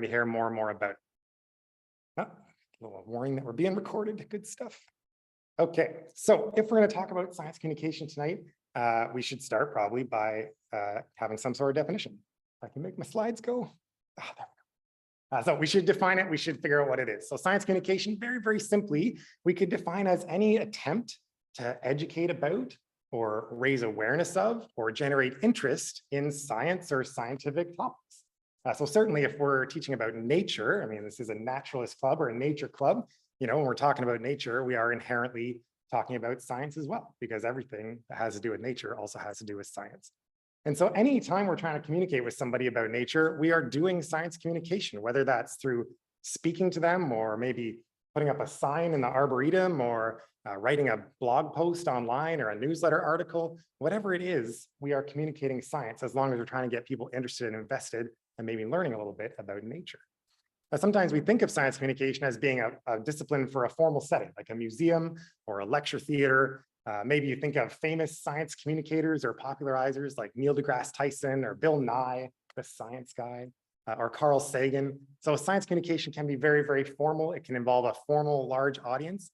to hear more and more about. Oh, a little warning that we're being recorded. Good stuff. Okay, so if we're going to talk about science communication tonight, we should start probably by having some sort of definition. If I can make my slides go. There we go. So we should define it. We should figure out what it is. So science communication, very, very simply, we could define as any attempt to educate about or raise awareness of or generate interest in science or scientific topics. So certainly if we're teaching about nature, I mean, this is a naturalist club or a nature club, you know, when we're talking about nature, we are inherently talking about science as well, because everything that has to do with nature also has to do with science. And so anytime we're trying to communicate with somebody about nature, we are doing science communication, whether that's through speaking to them or maybe putting up a sign in the arboretum or writing a blog post online or a newsletter article, whatever it is, we are communicating science as long as we're trying to get people interested and invested and maybe learning a little bit about nature. Now, sometimes we think of science communication as being a discipline for a formal setting, like a museum or a lecture theater. Maybe you think of famous science communicators or popularizers like Neil deGrasse Tyson or Bill Nye, the science guy, or Carl Sagan. So science communication can be very, very formal. It can involve a formal, large audience,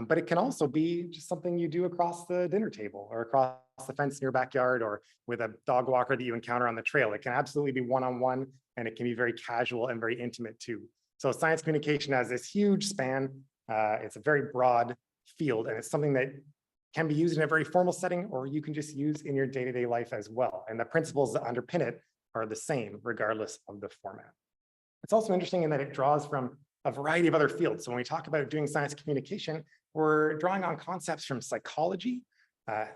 but it can also be just something you do across the dinner table or across the fence in your backyard or with a dog walker that you encounter on the trail. It can absolutely be one-on-one, and it can be very casual and very intimate too. So science communication has this huge span. It's a very broad field, and it's something that can be used in a very formal setting, or you can just use in your day-to-day life as well. And the principles that underpin it are the same regardless of the format. It's also interesting in that it draws from a variety of other fields. So when we talk about doing science communication, we're drawing on concepts from psychology,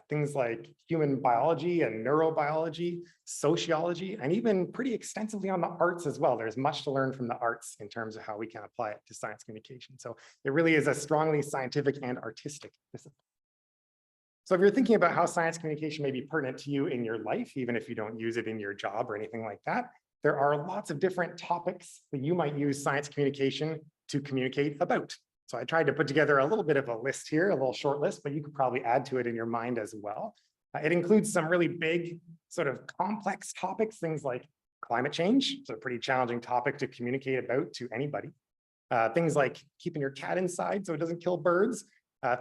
things like human biology and neurobiology, sociology, and even pretty extensively on the arts as well. There's much to learn from the arts in terms of how we can apply it to science communication. So it really is a strongly scientific and artistic discipline. So if you're thinking about how science communication may be pertinent to you in your life, even if you don't use it in your job or anything like that, there are lots of different topics that you might use science communication to communicate about. So I tried to put together a little bit of a list here, a little short list, but you could probably add to it in your mind as well. It includes some really big, sort of complex topics, things like climate change. It's a pretty challenging topic to communicate about to anybody. Things like keeping your cat inside so it doesn't kill birds.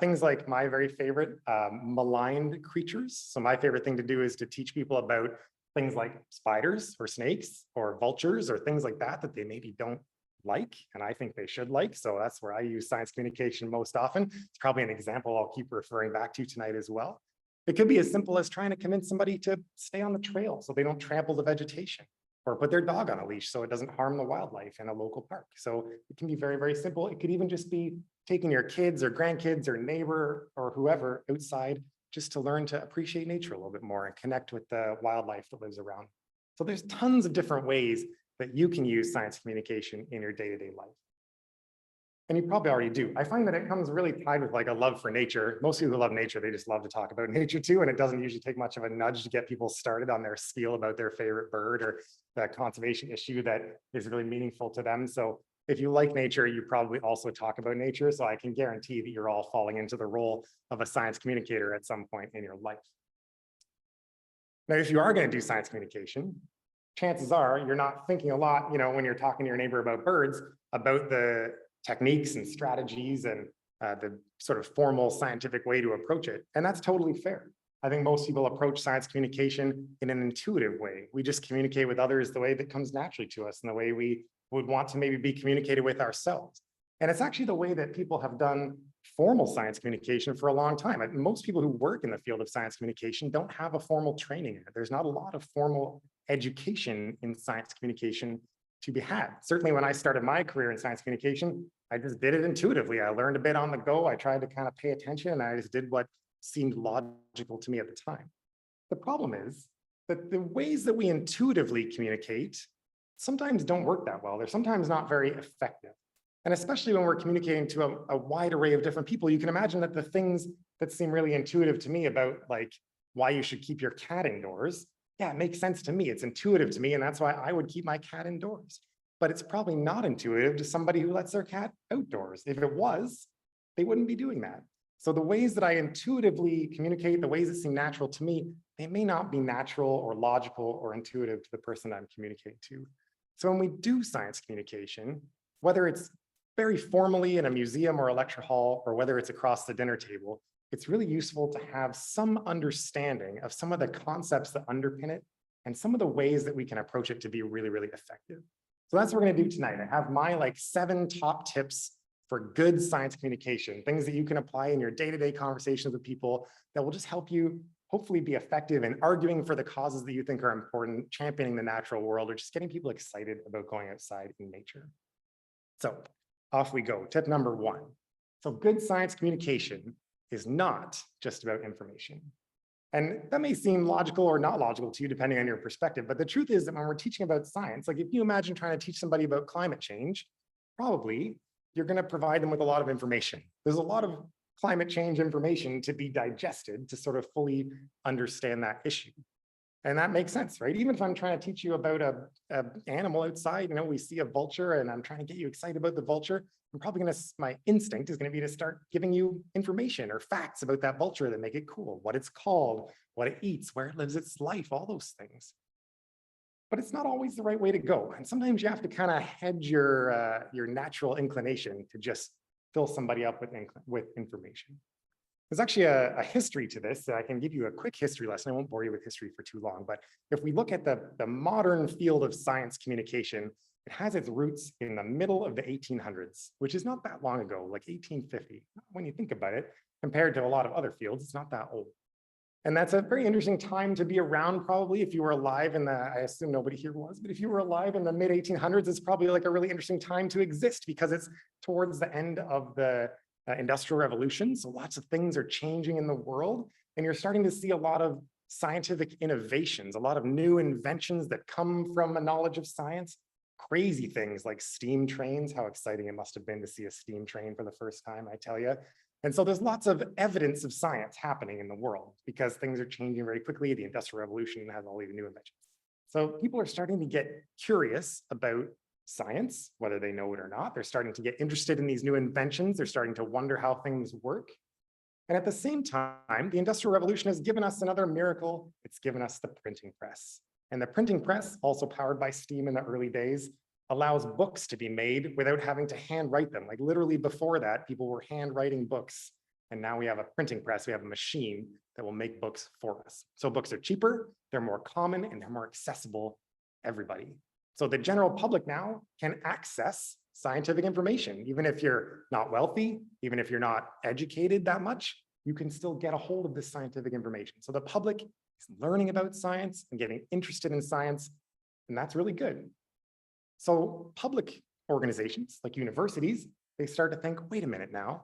Things like my very favorite, maligned creatures. So my favorite thing to do is to teach people about things like spiders or snakes or vultures or things like that that they maybe don't like, and I think they should like. So that's where I use science communication most often. It's probably an example I'll keep referring back to tonight as well. It could be as simple as trying to convince somebody to stay on the trail so they don't trample the vegetation, or put their dog on a leash so it doesn't harm the wildlife in a local park. So it can be very, very simple. It could even just be taking your kids or grandkids or neighbor or whoever outside just to learn to appreciate nature a little bit more and connect with the wildlife that lives around. So there's tons of different ways that you can use science communication in your day-to-day life. And you probably already do. I find that it comes really tied with like a love for nature. Most people who love nature, they just love to talk about nature too, and it doesn't usually take much of a nudge to get people started on their spiel about their favorite bird or the conservation issue that is really meaningful to them. So if you like nature, you probably also talk about nature. So I can guarantee that you're all falling into the role of a science communicator at some point in your life. Now, if you are going to do science communication, chances are you're not thinking a lot, you know, when you're talking to your neighbor about birds, about the techniques and strategies and the sort of formal scientific way to approach it. And that's totally fair. I think most people approach science communication in an intuitive way. We just communicate with others the way that comes naturally to us and the way we would want to maybe be communicated with ourselves. And it's actually the way that people have done formal science communication for a long time. Most people who work in the field of science communication don't have a formal training in it. There's not a lot of formal education in science communication to be had. Certainly when I started my career in science communication, I just did it intuitively. I learned a bit on the go. I tried to kind of pay attention, and I just did what seemed logical to me at the time. The problem is that the ways that we intuitively communicate sometimes don't work that well. They're sometimes not very effective. And especially when we're communicating to a wide array of different people, you can imagine that the things that seem really intuitive to me about like why you should keep your cat indoors, yeah, it makes sense to me. It's intuitive to me, and that's why I would keep my cat indoors. But it's probably not intuitive to somebody who lets their cat outdoors. If it was, they wouldn't be doing that. So the ways that I intuitively communicate, the ways that seem natural to me, they may not be natural or logical or intuitive to the person I'm communicating to. So when we do science communication, whether it's very formally in a museum or a lecture hall, or whether it's across the dinner table, it's really useful to have some understanding of some of the concepts that underpin it and some of the ways that we can approach it to be really, really effective. So that's what we're going to do tonight. I have my 7 top tips for good science communication, things that you can apply in your day-to-day conversations with people that will just help you hopefully be effective in arguing for the causes that you think are important, championing the natural world, or just getting people excited about going outside in nature. So off we go. Tip number 1. So good science communication is not just about information. And that may seem logical or not logical to you, depending on your perspective. But the truth is that when we're teaching about science, like if you imagine trying to teach somebody about climate change, probably you're going to provide them with a lot of information. There's a lot of climate change information to be digested to sort of fully understand that issue. And that makes sense, right? Even if I'm trying to teach you about a animal outside, we see a vulture and I'm trying to get you excited about the vulture, I'm probably my instinct is going to be to start giving you information or facts about that vulture that make it cool, what it's called, what it eats, where it lives its life, all those things. But it's not always the right way to go. And sometimes you have to kind of hedge your natural inclination to just fill somebody up with information. There's actually a history to this. I can give you a quick history lesson. I won't bore you with history for too long, but if we look at the modern field of science communication, it has its roots in the middle of the 1800s, which is not that long ago, like 1850. When you think about it, compared to a lot of other fields, it's not that old. And that's a very interesting time to be around, probably, if you were alive in I assume nobody here was, but if you were alive in the mid 1800s, it's probably like a really interesting time to exist because it's towards the end of the Industrial Revolution. So lots of things are changing in the world, and you're starting to see a lot of scientific innovations, a lot of new inventions that come from a knowledge of science. Crazy things like steam trains. How exciting it must have been to see a steam train for the first time, I tell you. And so there's lots of evidence of science happening in the world because things are changing very quickly. The Industrial Revolution has all these new inventions. So people are starting to get curious about science, whether they know it or not. They're starting to get interested in these new inventions. They're starting to wonder how things work. And at the same time, the Industrial Revolution has given us another miracle. It's given us the printing press. And the printing press, also powered by steam in the early days, allows books to be made without having to handwrite them. Like literally before that, people were handwriting books. And now we have a printing press, we have a machine that will make books for us. So books are cheaper, they're more common, and they're more accessible to everybody. So the general public now can access scientific information. Even if you're not wealthy, even if you're not educated that much, you can still get a hold of this scientific information. So the public is learning about science and getting interested in science, and that's really good. So public organizations like universities, they start to think, wait a minute now,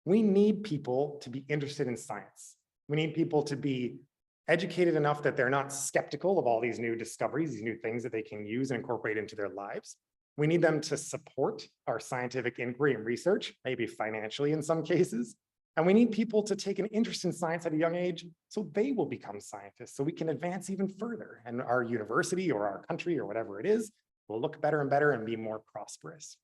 we need people to be interested in science. We need people to be educated enough that they're not skeptical of all these new discoveries, these new things that they can use and incorporate into their lives. We need them to support our scientific inquiry and research, maybe financially in some cases. And we need people to take an interest in science at a young age so they will become scientists, so we can advance even further. And our university or our country or whatever it is will look better and better and be more prosperous.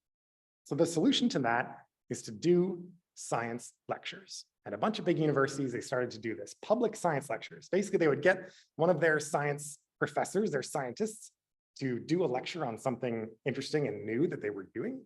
So the solution to that is to do science lectures. At a bunch of big universities, they started to do this, public science lectures. Basically, they would get one of their science professors, their scientists, to do a lecture on something interesting and new that they were doing.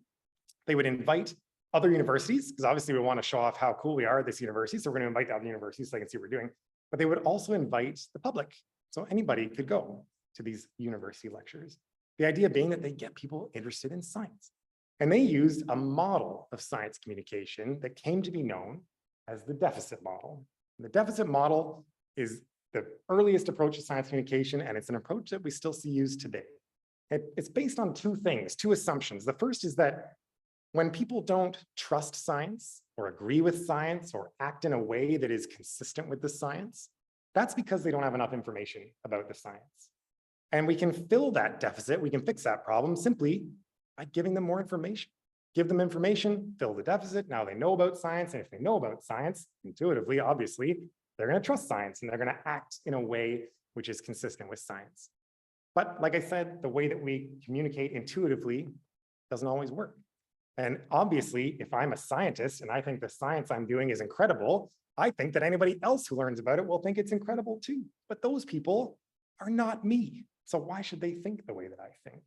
They would invite other universities, because obviously we want to show off how cool we are at this university, so we're going to invite the other universities so they can see what we're doing. But they would also invite the public, so anybody could go to these university lectures. The idea being that they get people interested in science. And they used a model of science communication that came to be known as the deficit model. And the deficit model is the earliest approach to science communication, and it's an approach that we still see used today. It's based on two things, two assumptions. The first is that when people don't trust science or agree with science or act in a way that is consistent with the science, that's because they don't have enough information about the science. And we can fill that deficit, we can fix that problem simply by giving them more information. Give them information, fill the deficit. Now they know about science, and if they know about science, intuitively, obviously, they're going to trust science and they're going to act in a way which is consistent with science. But like I said, the way that we communicate intuitively doesn't always work. And obviously, if I'm a scientist and I think the science I'm doing is incredible, I think that anybody else who learns about it will think it's incredible too. But those people are not me. So why should they think the way that I think?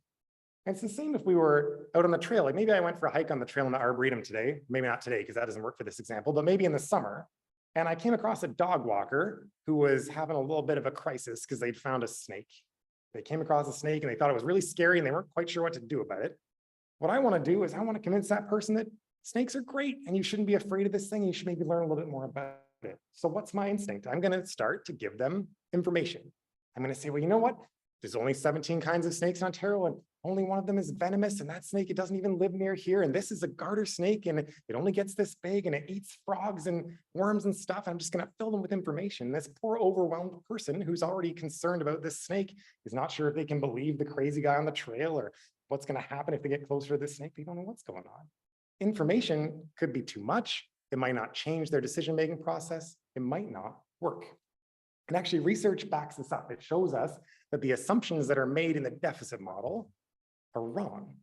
And it's the same if we were out on the trail. Like maybe I went for a hike on the trail in the Arboretum today, maybe not today because that doesn't work for this example, but maybe in the summer. And I came across a dog walker who was having a little bit of a crisis because they'd found a snake. They came across a snake and they thought it was really scary and they weren't quite sure what to do about it. What I want to do is I want to convince that person that snakes are great and you shouldn't be afraid of this thing. You should maybe learn a little bit more about it. So what's my instinct? I'm going to start to give them information. I'm going to say, well, you know what? There's only 17 kinds of snakes in Ontario and only one of them is venomous, and that snake, it doesn't even live near here. And this is a garter snake and it only gets this big and it eats frogs and worms and stuff. I'm just going to fill them with information. This poor overwhelmed person who's already concerned about this snake is not sure if they can believe the crazy guy on the trail or what's going to happen if they get closer to this snake. They don't know what's going on. Information could be too much. It might not change their decision-making process. It might not work. And actually, research backs this up. It shows us that the assumptions that are made in the deficit model are wrong.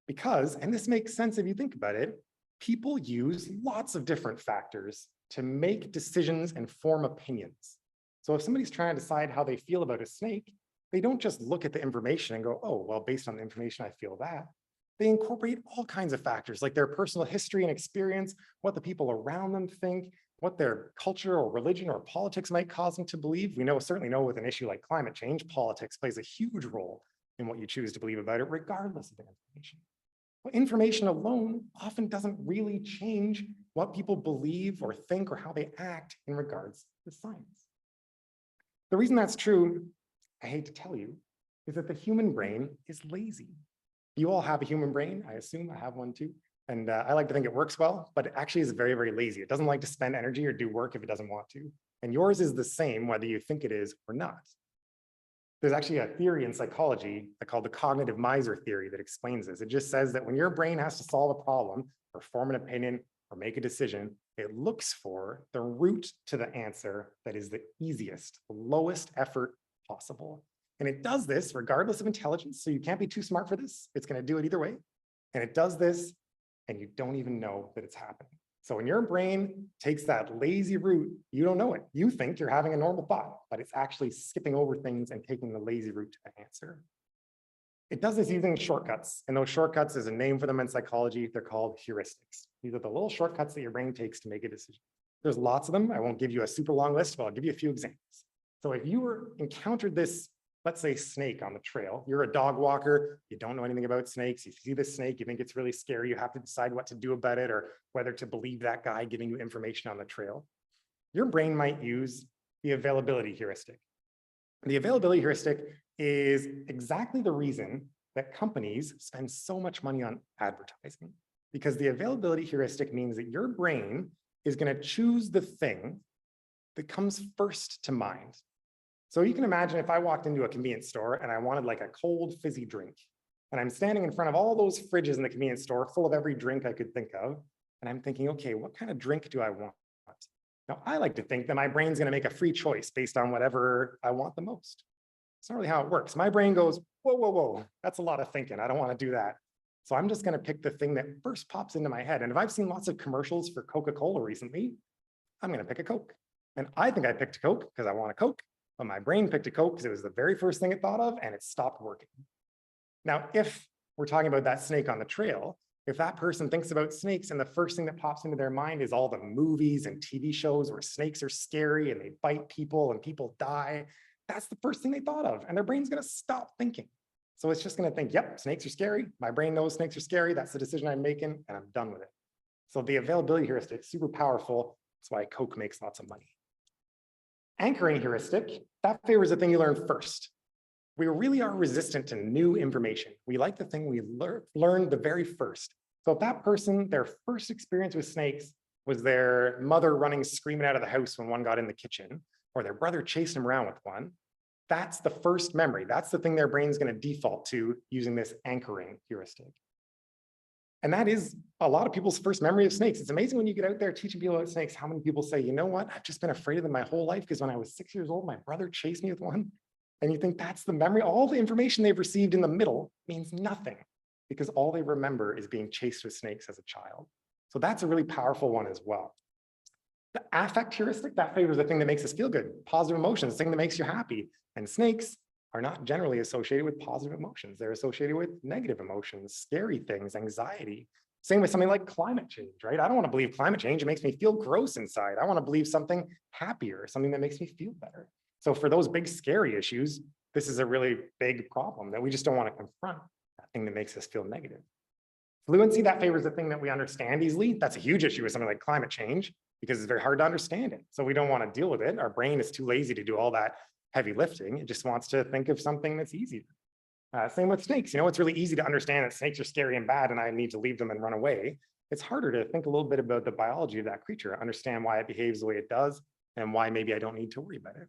Because, and this makes sense if you think about it, people use lots of different factors to make decisions and form opinions. So if somebody's trying to decide how they feel about a snake, they don't just look at the information and go, oh, well, based on the information, I feel that. They incorporate all kinds of factors like their personal history and experience, what the people around them think, what their culture or religion or politics might cause them to believe. We certainly know with an issue like climate change, politics plays a huge role in what you choose to believe about it, regardless of the information. But information alone often doesn't really change what people believe or think or how they act in regards to science. The reason that's true, I hate to tell you, is that the human brain is lazy. You all have a human brain, I assume. I have one too. And I like to think it works well, but it actually is very, very lazy. It doesn't like to spend energy or do work if it doesn't want to. And yours is the same whether you think it is or not. There's actually a theory in psychology called the cognitive miser theory that explains this. It just says that when your brain has to solve a problem or form an opinion or make a decision, it looks for the route to the answer that is the easiest, the lowest effort possible. And it does this regardless of intelligence. So you can't be too smart for this. It's going to do it either way. And it does this and you don't even know that it's happening. So when your brain takes that lazy route, you don't know it. You think you're having a normal thought, but it's actually skipping over things and taking the lazy route to the answer. It does this using shortcuts. And those shortcuts, is a name for them in psychology. They're called heuristics. These are the little shortcuts that your brain takes to make a decision. There's lots of them. I won't give you a super long list, but I'll give you a few examples. So if you encountered this, let's say, snake on the trail, you're a dog walker, you don't know anything about snakes, you see this snake, you think it's really scary, you have to decide what to do about it or whether to believe that guy giving you information on the trail. Your brain might use the availability heuristic. The availability heuristic is exactly the reason that companies spend so much money on advertising, because the availability heuristic means that your brain is going to choose the thing that comes first to mind. So you can imagine if I walked into a convenience store and I wanted like a cold fizzy drink, and I'm standing in front of all those fridges in the convenience store full of every drink I could think of, and I'm thinking, okay, what kind of drink do I want? Now, I like to think that my brain's going to make a free choice based on whatever I want the most. It's not really how it works. My brain goes, whoa, whoa, whoa, that's a lot of thinking. I don't want to do that. So I'm just going to pick the thing that first pops into my head. And if I've seen lots of commercials for Coca-Cola recently, I'm going to pick a Coke. And I think I picked a Coke because I want a Coke. But my brain picked a Coke because it was the very first thing it thought of and it stopped working. Now, if we're talking about that snake on the trail, if that person thinks about snakes and the first thing that pops into their mind is all the movies and TV shows where snakes are scary and they bite people and people die, that's the first thing they thought of. And their brain's going to stop thinking. So it's just going to think, yep, snakes are scary. My brain knows snakes are scary. That's the decision I'm making and I'm done with it. So the availability heuristic is super powerful. That's why Coke makes lots of money. Anchoring heuristic, that favors the thing you learn first. We really are resistant to new information. We like the thing we learned the very first. So if that person, their first experience with snakes was their mother running screaming out of the house when one got in the kitchen, or their brother chased him around with one, that's the first memory. That's the thing their brain's going to default to using this anchoring heuristic. And that is a lot of people's first memory of snakes. It's amazing when you get out there teaching people about snakes, how many people say, you know what, I've just been afraid of them my whole life because when I was 6 years old, my brother chased me with one. And you think that's the memory. All the information they've received in the middle means nothing because all they remember is being chased with snakes as a child. So that's a really powerful one as well. The affect heuristic, that favors the thing that makes us feel good, positive emotions, the thing that makes you happy. And snakes, are not generally associated with positive emotions. They're associated with negative emotions, scary things, anxiety. Same with something like climate change, right? I don't want to believe climate change. It makes me feel gross inside. I want to believe something happier, something that makes me feel better. So for those big, scary issues, this is a really big problem that we just don't want to confront, that thing that makes us feel negative. Fluency, that favors the thing that we understand easily. That's a huge issue with something like climate change because it's very hard to understand it. So we don't want to deal with it. Our brain is too lazy to do all that heavy lifting. It just wants to think of something that's easier. Same with snakes. It's really easy to understand that snakes are scary and bad and I need to leave them and run away. It's harder to think a little bit about the biology of that creature, understand why it behaves the way it does and why maybe I don't need to worry about it.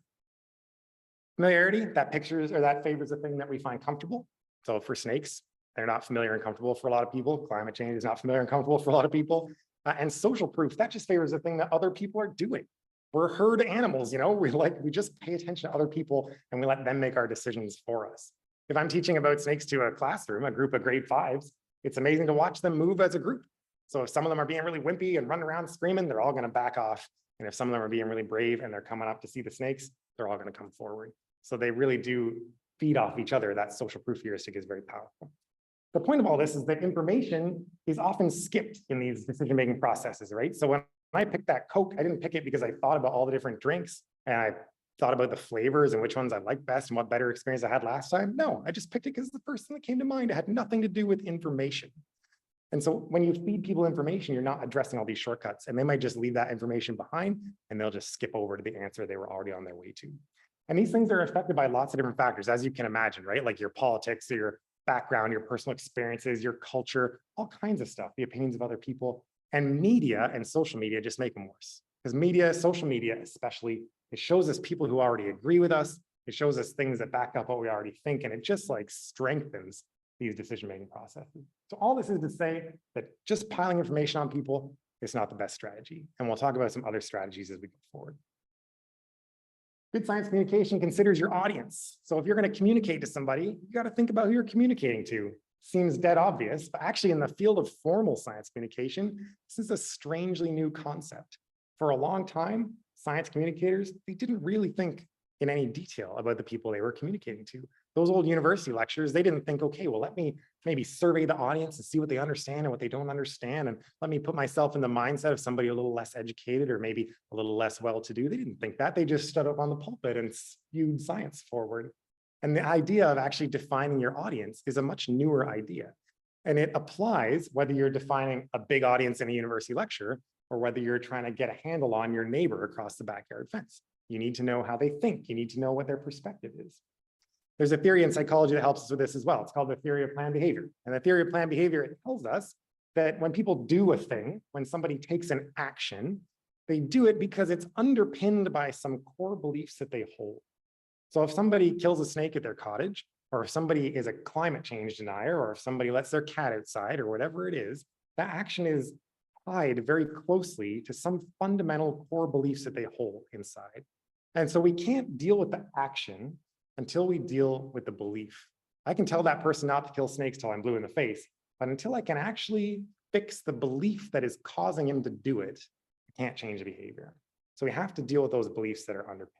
Familiarity, that pictures or that favors the thing that we find comfortable. So for snakes, they're not familiar and comfortable for a lot of people. Climate change is not familiar and comfortable for a lot of people. And social proof, that just favors the thing that other people are doing. We're herd animals, we just pay attention to other people and we let them make our decisions for us. If I'm teaching about snakes to a classroom, a group of grade 5s, it's amazing to watch them move as a group. So if some of them are being really wimpy and running around screaming, they're all going to back off. And if some of them are being really brave and they're coming up to see the snakes, they're all going to come forward. So they really do feed off each other. That social proof heuristic is very powerful. The point of all this is that information is often skipped in these decision-making processes, right? So when I picked that Coke, I didn't pick it because I thought about all the different drinks and I thought about the flavors and which ones I liked best and what better experience I had last time. No, I just picked it because it's the first thing that came to mind. It had nothing to do with information. And so when you feed people information, you're not addressing all these shortcuts and they might just leave that information behind and they'll just skip over to the answer they were already on their way to. And these things are affected by lots of different factors, as you can imagine, right? Like your politics, your background, your personal experiences, your culture, all kinds of stuff, the opinions of other people. And media and social media just make them worse. Because media, social media especially, it shows us people who already agree with us. It shows us things that back up what we already think, and it just strengthens these decision-making processes. So all this is to say that just piling information on people is not the best strategy. And we'll talk about some other strategies as we go forward. Good science communication considers your audience. So if you're going to communicate to somebody, you got to think about who you're communicating to. Seems dead obvious, but actually in the field of formal science communication, this is a strangely new concept. For a long time, science communicators, they didn't really think in any detail about the people they were communicating to. Those old university lectures, they didn't think, okay, well, let me maybe survey the audience and see what they understand and what they don't understand. And let me put myself in the mindset of somebody a little less educated or maybe a little less well-to-do. They didn't think that. They just stood up on the pulpit and spewed science forward. And the idea of actually defining your audience is a much newer idea. And it applies whether you're defining a big audience in a university lecture or whether you're trying to get a handle on your neighbor across the backyard fence. You need to know how they think. You need to know what their perspective is. There's a theory in psychology that helps us with this as well. It's called the theory of planned behavior. And the theory of planned behavior, it tells us that when people do a thing, when somebody takes an action, they do it because it's underpinned by some core beliefs that they hold. So if somebody kills a snake at their cottage, or if somebody is a climate change denier, or if somebody lets their cat outside, or whatever it is, that action is tied very closely to some fundamental core beliefs that they hold inside. And so we can't deal with the action until we deal with the belief. I can tell that person not to kill snakes till I'm blue in the face, but until I can actually fix the belief that is causing him to do it, I can't change the behavior. So we have to deal with those beliefs that are underpinned.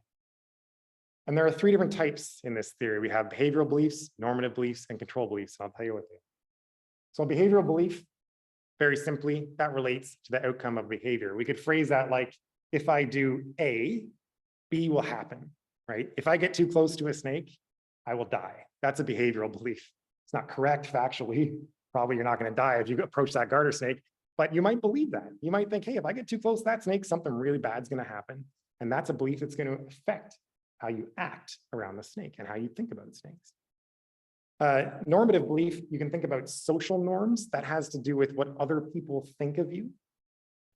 And there are 3 different types in this theory. We have behavioral beliefs, normative beliefs, and control beliefs. And I'll tell you what they are. So a behavioral belief, very simply, that relates to the outcome of behavior. We could phrase that like, if I do A, B will happen, right? If I get too close to a snake, I will die. That's a behavioral belief. It's not correct factually. Probably you're not going to die if you approach that garter snake, but you might believe that. You might think, hey, if I get too close to that snake, something really bad is going to happen. And that's a belief that's going to affect how you act around the snake and how you think about snakes. Normative belief, you can think about social norms. That has to do with what other people think of you.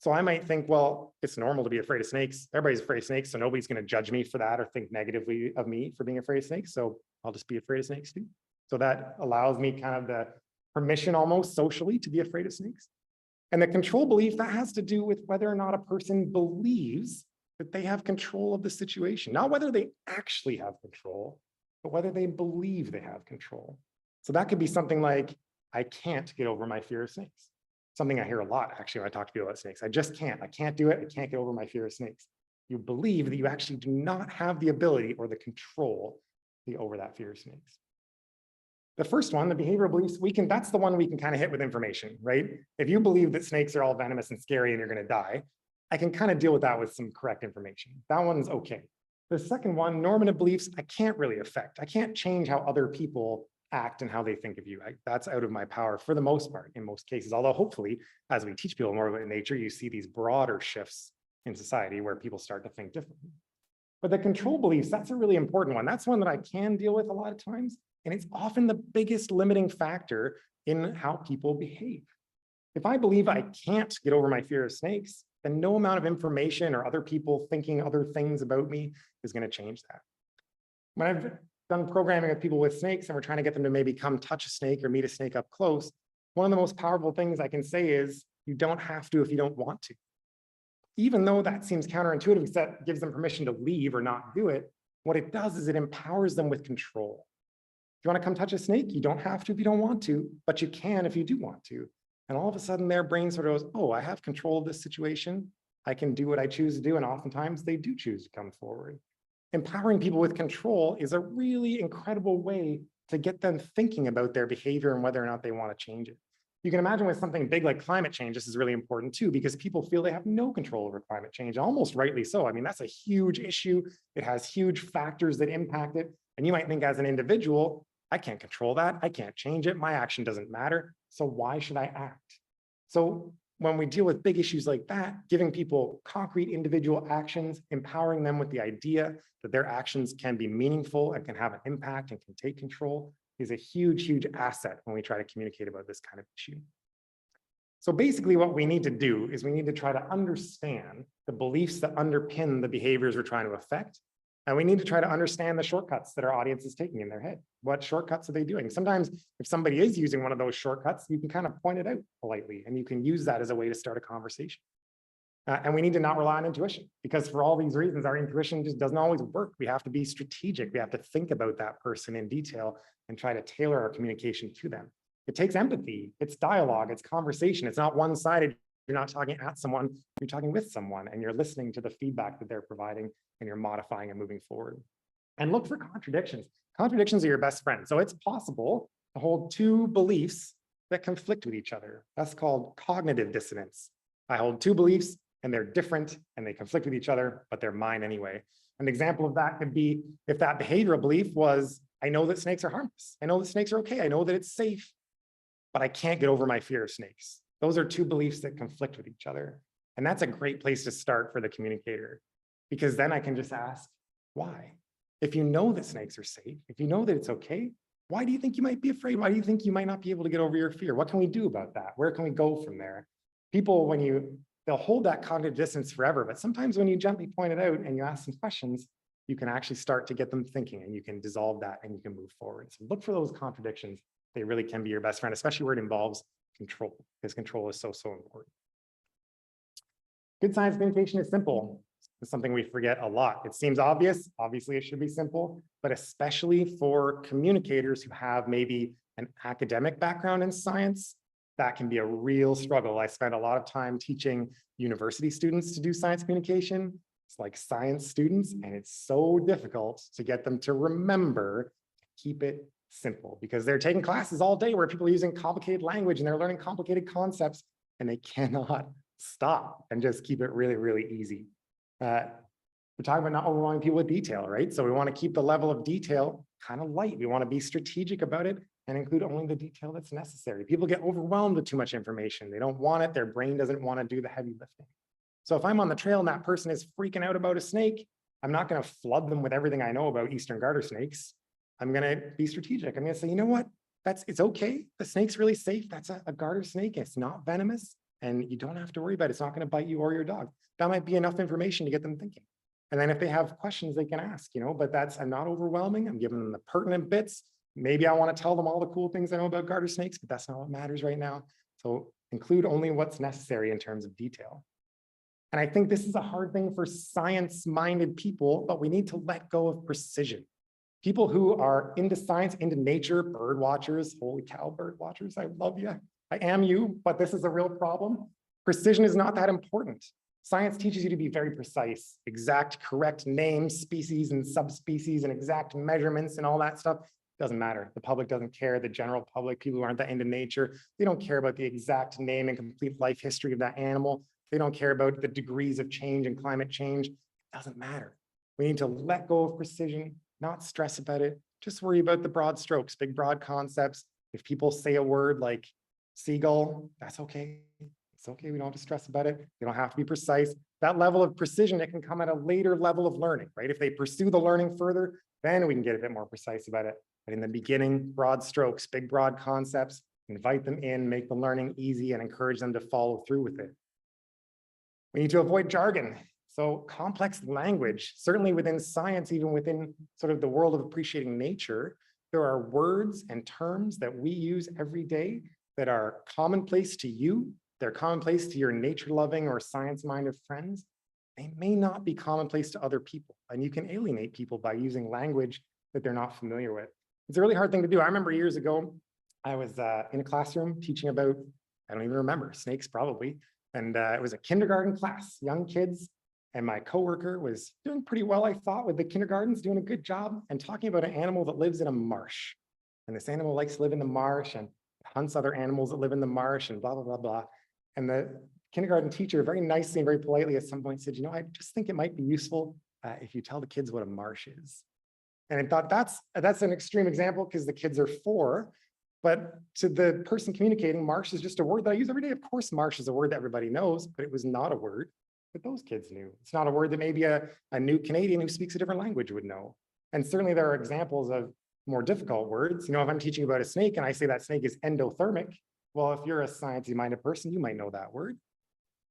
So I might think, well, it's normal to be afraid of snakes. Everybody's afraid of snakes, so nobody's going to judge me for that or think negatively of me for being afraid of snakes. So I'll just be afraid of snakes too. So that allows me kind of the permission almost socially to be afraid of snakes. And the control belief, that has to do with whether or not a person believes that they have control of the situation, not whether they actually have control, but whether they believe they have control. So that could be something like, I can't get over my fear of snakes. Something I hear a lot, actually, when I talk to people about snakes. I just can't. I can't do it. I can't get over my fear of snakes. You believe that you actually do not have the ability or the control to get over that fear of snakes. The first one, the behavioral beliefs, that's the one we can kind of hit with information, right? If you believe that snakes are all venomous and scary and you're going to die, I can kind of deal with that with some correct information. That one's okay. The second one, normative beliefs, I can't really affect. I can't change how other people act and how they think of you. That's out of my power for the most part, in most cases. Although hopefully, as we teach people more about nature, you see these broader shifts in society where people start to think differently. But the control beliefs, that's a really important one. That's one that I can deal with a lot of times. And it's often the biggest limiting factor in how people behave. If I believe I can't get over my fear of snakes, then no amount of information or other people thinking other things about me is going to change that. When I've done programming with people with snakes and we're trying to get them to maybe come touch a snake or meet a snake up close, one of the most powerful things I can say is, you don't have to if you don't want to. Even though that seems counterintuitive, because that gives them permission to leave or not do it, what it does is it empowers them with control. If you want to come touch a snake, you don't have to if you don't want to, but you can if you do want to. And all of a sudden their brain sort of goes, oh, I have control of this situation. I can do what I choose to do. And oftentimes they do choose to come forward. Empowering people with control is a really incredible way to get them thinking about their behavior and whether or not they want to change it. You can imagine with something big like climate change, this is really important too, because people feel they have no control over climate change, almost rightly so. I mean, that's a huge issue. It has huge factors that impact it. And you might think as an individual, I can't control that. I can't change it. My action doesn't matter. So why should I act? So when we deal with big issues like that, giving people concrete individual actions, empowering them with the idea that their actions can be meaningful and can have an impact and can take control is a huge, huge asset when we try to communicate about this kind of issue. So basically what we need to do is we need to try to understand the beliefs that underpin the behaviors we're trying to affect. And we need to try to understand the shortcuts that our audience is taking in their head. What shortcuts are they doing? Sometimes if somebody is using one of those shortcuts, you can kind of point it out politely and you can use that as a way to start a conversation. And we need to not rely on intuition, because for all these reasons, our intuition just doesn't always work. We have to be strategic. We have to think about that person in detail and try to tailor our communication to them. It takes empathy, it's dialogue, it's conversation. It's not one-sided. You're not talking at someone, you're talking with someone and you're listening to the feedback that they're providing and you're modifying and moving forward. And look for contradictions. Contradictions are your best friend. So it's possible to hold two beliefs that conflict with each other. That's called cognitive dissonance. I hold two beliefs and they're different and they conflict with each other, but they're mine anyway. An example of that could be if that behavioral belief was, I know that snakes are harmless. I know that snakes are okay. I know that it's safe, but I can't get over my fear of snakes. Those are two beliefs that conflict with each other. And that's a great place to start for the communicator, because then I can just ask, why? If you know that snakes are safe, if you know that it's okay, why do you think you might be afraid? Why do you think you might not be able to get over your fear? What can we do about that? Where can we go from there? People, they'll hold that cognitive distance forever, but sometimes when you gently point it out and you ask some questions, you can actually start to get them thinking and you can dissolve that and you can move forward. So look for those contradictions. They really can be your best friend, especially where it involves control, because control is so, so important. Good science communication is simple. It's something we forget a lot. It seems obvious. Obviously, it should be simple, but especially for communicators who have maybe an academic background in science, that can be a real struggle. I spent a lot of time teaching university students to do science communication. It's like science students, and it's so difficult to get them to remember to keep it simple, because they're taking classes all day where people are using complicated language and they're learning complicated concepts, and they cannot stop and just keep it really, really easy. We're talking about not overwhelming people with detail, right? So we want to keep the level of detail kind of light. We want to be strategic about it and include only the detail that's necessary. People get overwhelmed with too much information. They don't want it. Their brain doesn't want to do the heavy lifting. So if I'm on the trail and that person is freaking out about a snake, I'm not going to flood them with everything I know about eastern garter snakes. I'm going to be strategic. I'm going to say, you know what? It's okay. The snake's really safe. That's a garter snake. It's not venomous. And you don't have to worry about it. It's not going to bite you or your dog. That might be enough information to get them thinking. And then if they have questions, they can ask, but I'm not overwhelming. I'm giving them the pertinent bits. Maybe I want to tell them all the cool things I know about garter snakes, but that's not what matters right now. So include only what's necessary in terms of detail. And I think this is a hard thing for science-minded people, but we need to let go of precision. People who are into science, into nature, bird watchers, holy cow, bird watchers, I love you. I am you, but this is a real problem. Precision is not that important. Science teaches you to be very precise, exact, correct names, species and subspecies, and exact measurements and all that stuff. Doesn't matter. The public doesn't care. The general public, people who aren't that into nature, they don't care about the exact name and complete life history of that animal. They don't care about the degrees of change and climate change. It doesn't matter. We need to let go of precision, not stress about it. Just worry about the broad strokes, big, broad concepts. If people say a word like seagull, that's okay. It's okay. We don't have to stress about it. They don't have to be precise. That level of precision, it can come at a later level of learning, right? If they pursue the learning further, then we can get a bit more precise about it. But in the beginning, broad strokes, big, broad concepts, invite them in, make the learning easy, and encourage them to follow through with it. We need to avoid jargon. So complex language, certainly within science, even within sort of the world of appreciating nature, there are words and terms that we use every day that are commonplace to you. They're commonplace to your nature-loving or science-minded friends. They may not be commonplace to other people, and you can alienate people by using language that they're not familiar with. It's a really hard thing to do. I remember years ago, I was in a classroom teaching about, I don't even remember, snakes probably, and it was a kindergarten class, young kids, and my coworker was doing pretty well, I thought, with the kindergartens, doing a good job, and talking about an animal that lives in a marsh. And this animal likes to live in the marsh and hunts other animals that live in the marsh and blah, blah, blah, blah. And the kindergarten teacher very nicely and very politely at some point said, I just think it might be useful if you tell the kids what a marsh is. And I thought that's an extreme example because the kids are 4, but to the person communicating, marsh is just a word that I use every day. Of course, marsh is a word that everybody knows, but it was not a word that those kids knew. It's not a word that maybe a new Canadian who speaks a different language would know. And certainly there are examples of more difficult words. If I'm teaching about a snake and I say that snake is endothermic, well, if you're a sciencey-minded person, you might know that word,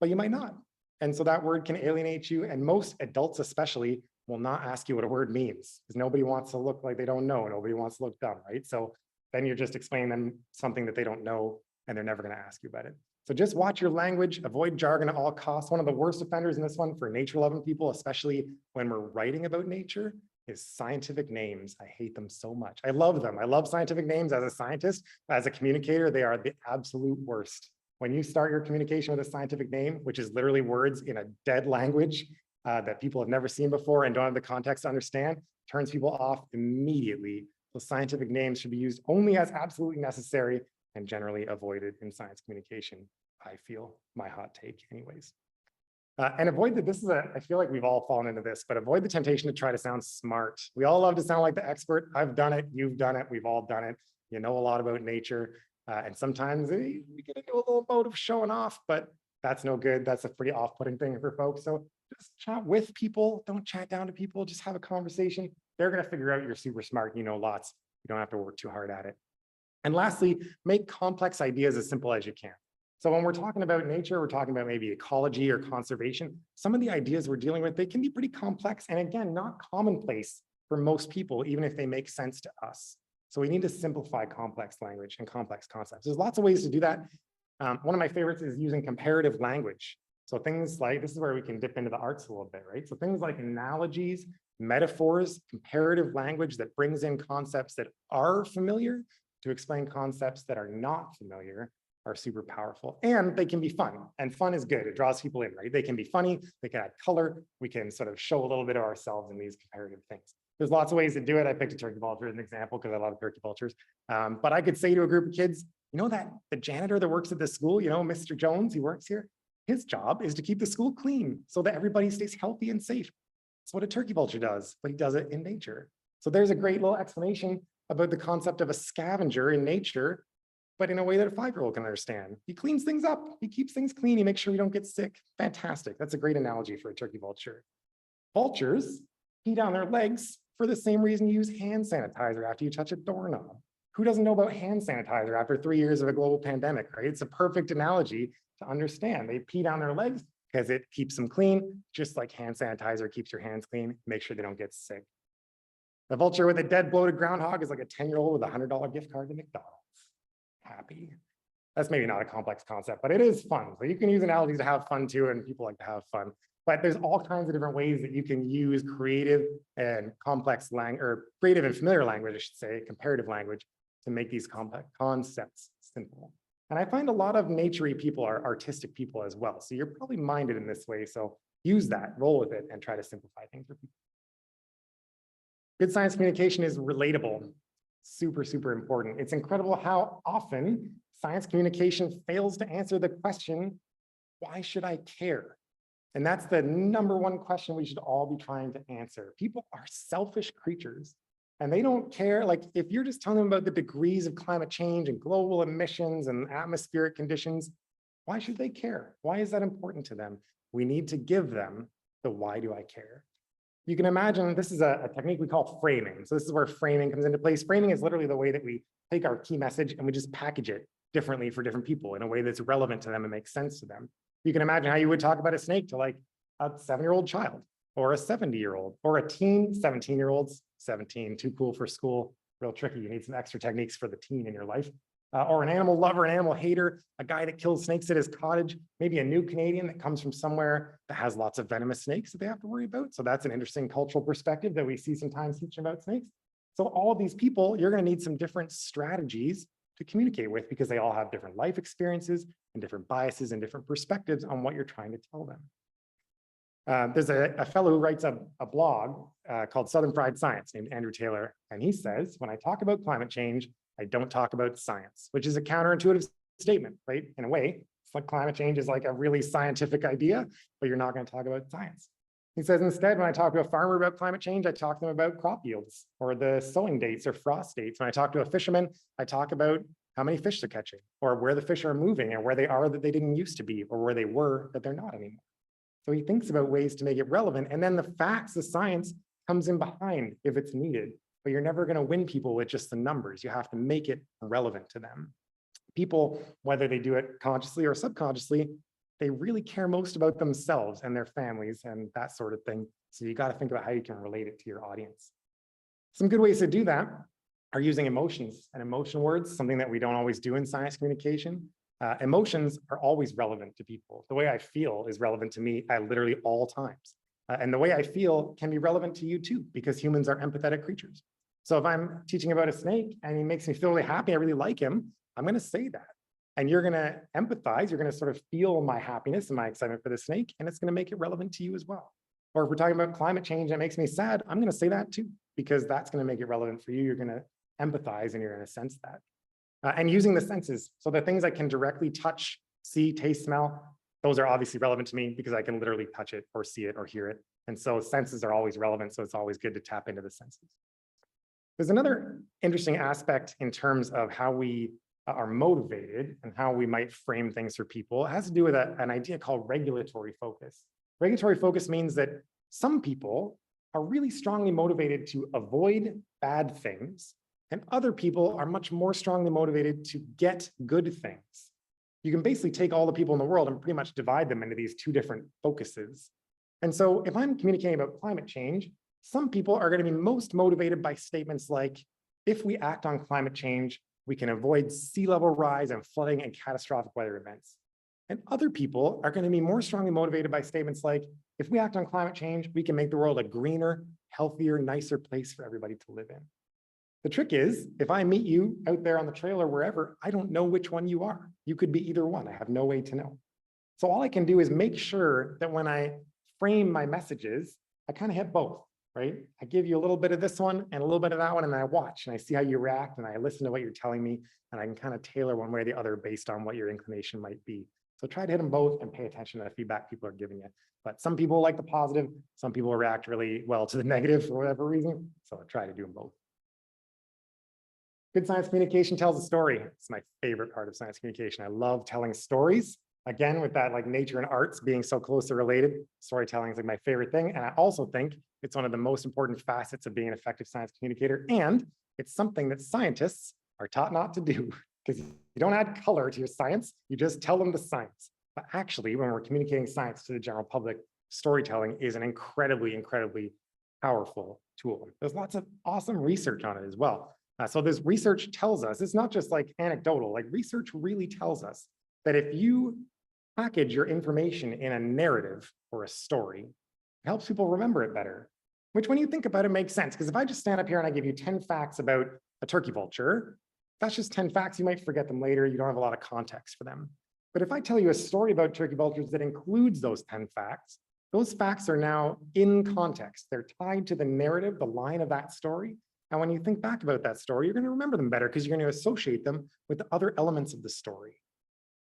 but you might not. And so that word can alienate you, and most adults especially will not ask you what a word means because nobody wants to look like they don't know. Nobody wants to look dumb, right? So then you're just explaining them something that they don't know, and they're never going to ask you about it. So just watch your language, avoid jargon at all costs. One of the worst offenders in this one for nature-loving people, especially when we're writing about nature, is scientific names. I hate them so much. I love them. I love scientific names as a scientist. As a communicator, they are the absolute worst. When you start your communication with a scientific name, which is literally words in a dead language that people have never seen before and don't have the context to understand, turns people off immediately. So scientific names should be used only as absolutely necessary and generally avoided in science communication, I feel, my hot take anyways. And avoid that, I feel like we've all fallen into this, but avoid the temptation to try to sound smart. We all love to sound like the expert. I've done it, you've done it, we've all done it. You know a lot about nature. And sometimes we get into a little mode of showing off, but that's no good. That's a pretty off-putting thing for folks. So just chat with people, don't chat down to people, just have a conversation. They're gonna figure out you're super smart, you know lots. You don't have to work too hard at it. And lastly, make complex ideas as simple as you can. So when we're talking about nature, we're talking about maybe ecology or conservation. Some of the ideas we're dealing with, they can be pretty complex and again, not commonplace for most people, even if they make sense to us. So we need to simplify complex language and complex concepts. There's lots of ways to do that. One of my favorites is using comparative language. So things like, this is where we can dip into the arts a little bit, right? So things like analogies, metaphors, comparative language that brings in concepts that are familiar to explain concepts that are not familiar are super powerful, and they can be fun, and fun is good. It draws people in, right? They can be funny, they can add color, we can sort of show a little bit of ourselves in these comparative things. There's lots of ways to do it. I picked a turkey vulture as an example because I love turkey vultures. But I could say to a group of kids, that the janitor that works at this school, Mr. Jones, he works here, his job is to keep the school clean so that everybody stays healthy and safe. That's what a turkey vulture does, but he does it in nature. So there's a great little explanation about the concept of a scavenger in nature, but in a way that a 5-year-old can understand. He cleans things up, he keeps things clean, he makes sure we don't get sick. Fantastic, that's a great analogy for a turkey vulture. Vultures pee down their legs for the same reason you use hand sanitizer after you touch a doorknob. Who doesn't know about hand sanitizer after 3 years of a global pandemic, right? It's a perfect analogy to understand. They pee down their legs because it keeps them clean, just like hand sanitizer keeps your hands clean, make sure they don't get sick. The vulture with a dead bloated groundhog is like a 10-year-old with a $100 gift card to McDonald's. Happy. That's maybe not a complex concept, but it is fun. So you can use analogies to have fun too, and people like to have fun. But there's all kinds of different ways that you can use creative and complex language, or creative and familiar language, I should say, comparative language, to make these complex concepts simple. And I find a lot of naturey people are artistic people as well. So you're probably minded in this way. So use that, roll with it, and try to simplify things for people. Good science communication is relatable. Super, super important. It's incredible how often science communication fails to answer the question, why should I care? And that's the number one question we should all be trying to answer. People are selfish creatures and they don't care. Like if you're just telling them about the degrees of climate change and global emissions and atmospheric conditions, why should they care? Why is that important to them? We need to give them the why do I care? You can imagine this is a technique we call framing. So this is where framing comes into place. Framing is literally the way that we take our key message and we just package it differently for different people in a way that's relevant to them and makes sense to them. You can imagine how you would talk about a snake to like a 7-year-old child or a 70-year-old or a teen, 17-year-olds, 17, too cool for school, real tricky. You need some extra techniques for the teen in your life. Or an animal lover, an animal hater, a guy that kills snakes at his cottage, maybe a new Canadian that comes from somewhere that has lots of venomous snakes that they have to worry about. So that's an interesting cultural perspective that we see sometimes teaching about snakes. So all of these people, you're going to need some different strategies to communicate with because they all have different life experiences and different biases and different perspectives on what you're trying to tell them. There's a fellow who writes a blog called Southern Fried Science named Andrew Taylor. And he says, when I talk about climate change, I don't talk about science, which is a counterintuitive statement, right? In a way, it's like climate change is like a really scientific idea, but you're not going to talk about science. He says, instead, when I talk to a farmer about climate change, I talk to them about crop yields or the sowing dates or frost dates. When I talk to a fisherman, I talk about how many fish they're catching or where the fish are moving and where they are that they didn't used to be or where they were that they're not anymore. So he thinks about ways to make it relevant. And then the facts, the science comes in behind if it's needed. But you're never going to win people with just the numbers. You have to make it relevant to them. People, whether they do it consciously or subconsciously, they really care most about themselves and their families and that sort of thing. So you got to think about how you can relate it to your audience. Some good ways to do that are using emotions and emotion words, something that we don't always do in science communication. Emotions are always relevant to people. The way I feel is relevant to me at literally all times. And the way I feel can be relevant to you too, because humans are empathetic creatures. So if I'm teaching about a snake and he makes me feel really happy, I really like him, I'm going to say that. And you're going to empathize, you're going to sort of feel my happiness and my excitement for the snake, and it's going to make it relevant to you as well. Or if we're talking about climate change that makes me sad, I'm going to say that too, because that's going to make it relevant for you. You're going to empathize and you're going to sense that. And using the senses. So the things I can directly touch, see, taste, smell, those are obviously relevant to me because I can literally touch it or see it or hear it. And so senses are always relevant. So it's always good to tap into the senses. There's another interesting aspect in terms of how we are motivated and how we might frame things for people. It has to do with an idea called regulatory focus. Regulatory focus means that some people are really strongly motivated to avoid bad things, and other people are much more strongly motivated to get good things. You can basically take all the people in the world and pretty much divide them into these two different focuses. And so if I'm communicating about climate change, some people are going to be most motivated by statements like, if we act on climate change, we can avoid sea level rise and flooding and catastrophic weather events. And other people are going to be more strongly motivated by statements like, if we act on climate change, we can make the world a greener, healthier, nicer place for everybody to live in. The trick is, if I meet you out there on the trail or wherever, I don't know which one you are. You could be either one. I have no way to know. So all I can do is make sure that when I frame my messages, I kind of hit both. Right? I give you a little bit of this one and a little bit of that one, and I watch and I see how you react and I listen to what you're telling me, and I can kind of tailor one way or the other based on what your inclination might be. So try to hit them both and pay attention to the feedback people are giving you. But some people like the positive, some people react really well to the negative for whatever reason. So I try to do them both. Good science communication tells a story. It's my favorite part of science communication. I love telling stories. Again, with that like nature and arts being so closely related, storytelling is like my favorite thing. And I also think it's one of the most important facets of being an effective science communicator. And it's something that scientists are taught not to do, because you don't add color to your science, you just tell them the science. But actually, when we're communicating science to the general public, storytelling is an incredibly, incredibly powerful tool. There's lots of awesome research on it as well. So this research tells us, it's not just like anecdotal, like research really tells us that if you package your information in a narrative or a story, it helps people remember it better, which when you think about it makes sense. Because if I just stand up here and I give you 10 facts about a turkey vulture, That's just 10 facts. You might forget them later. You don't have a lot of context for them. But if I tell you a story about turkey vultures that includes those 10 facts, those facts are now in context. They're tied to the narrative, the line of that story. And when you think back about that story, you're going to remember them better because you're going to associate them with the other elements of the story.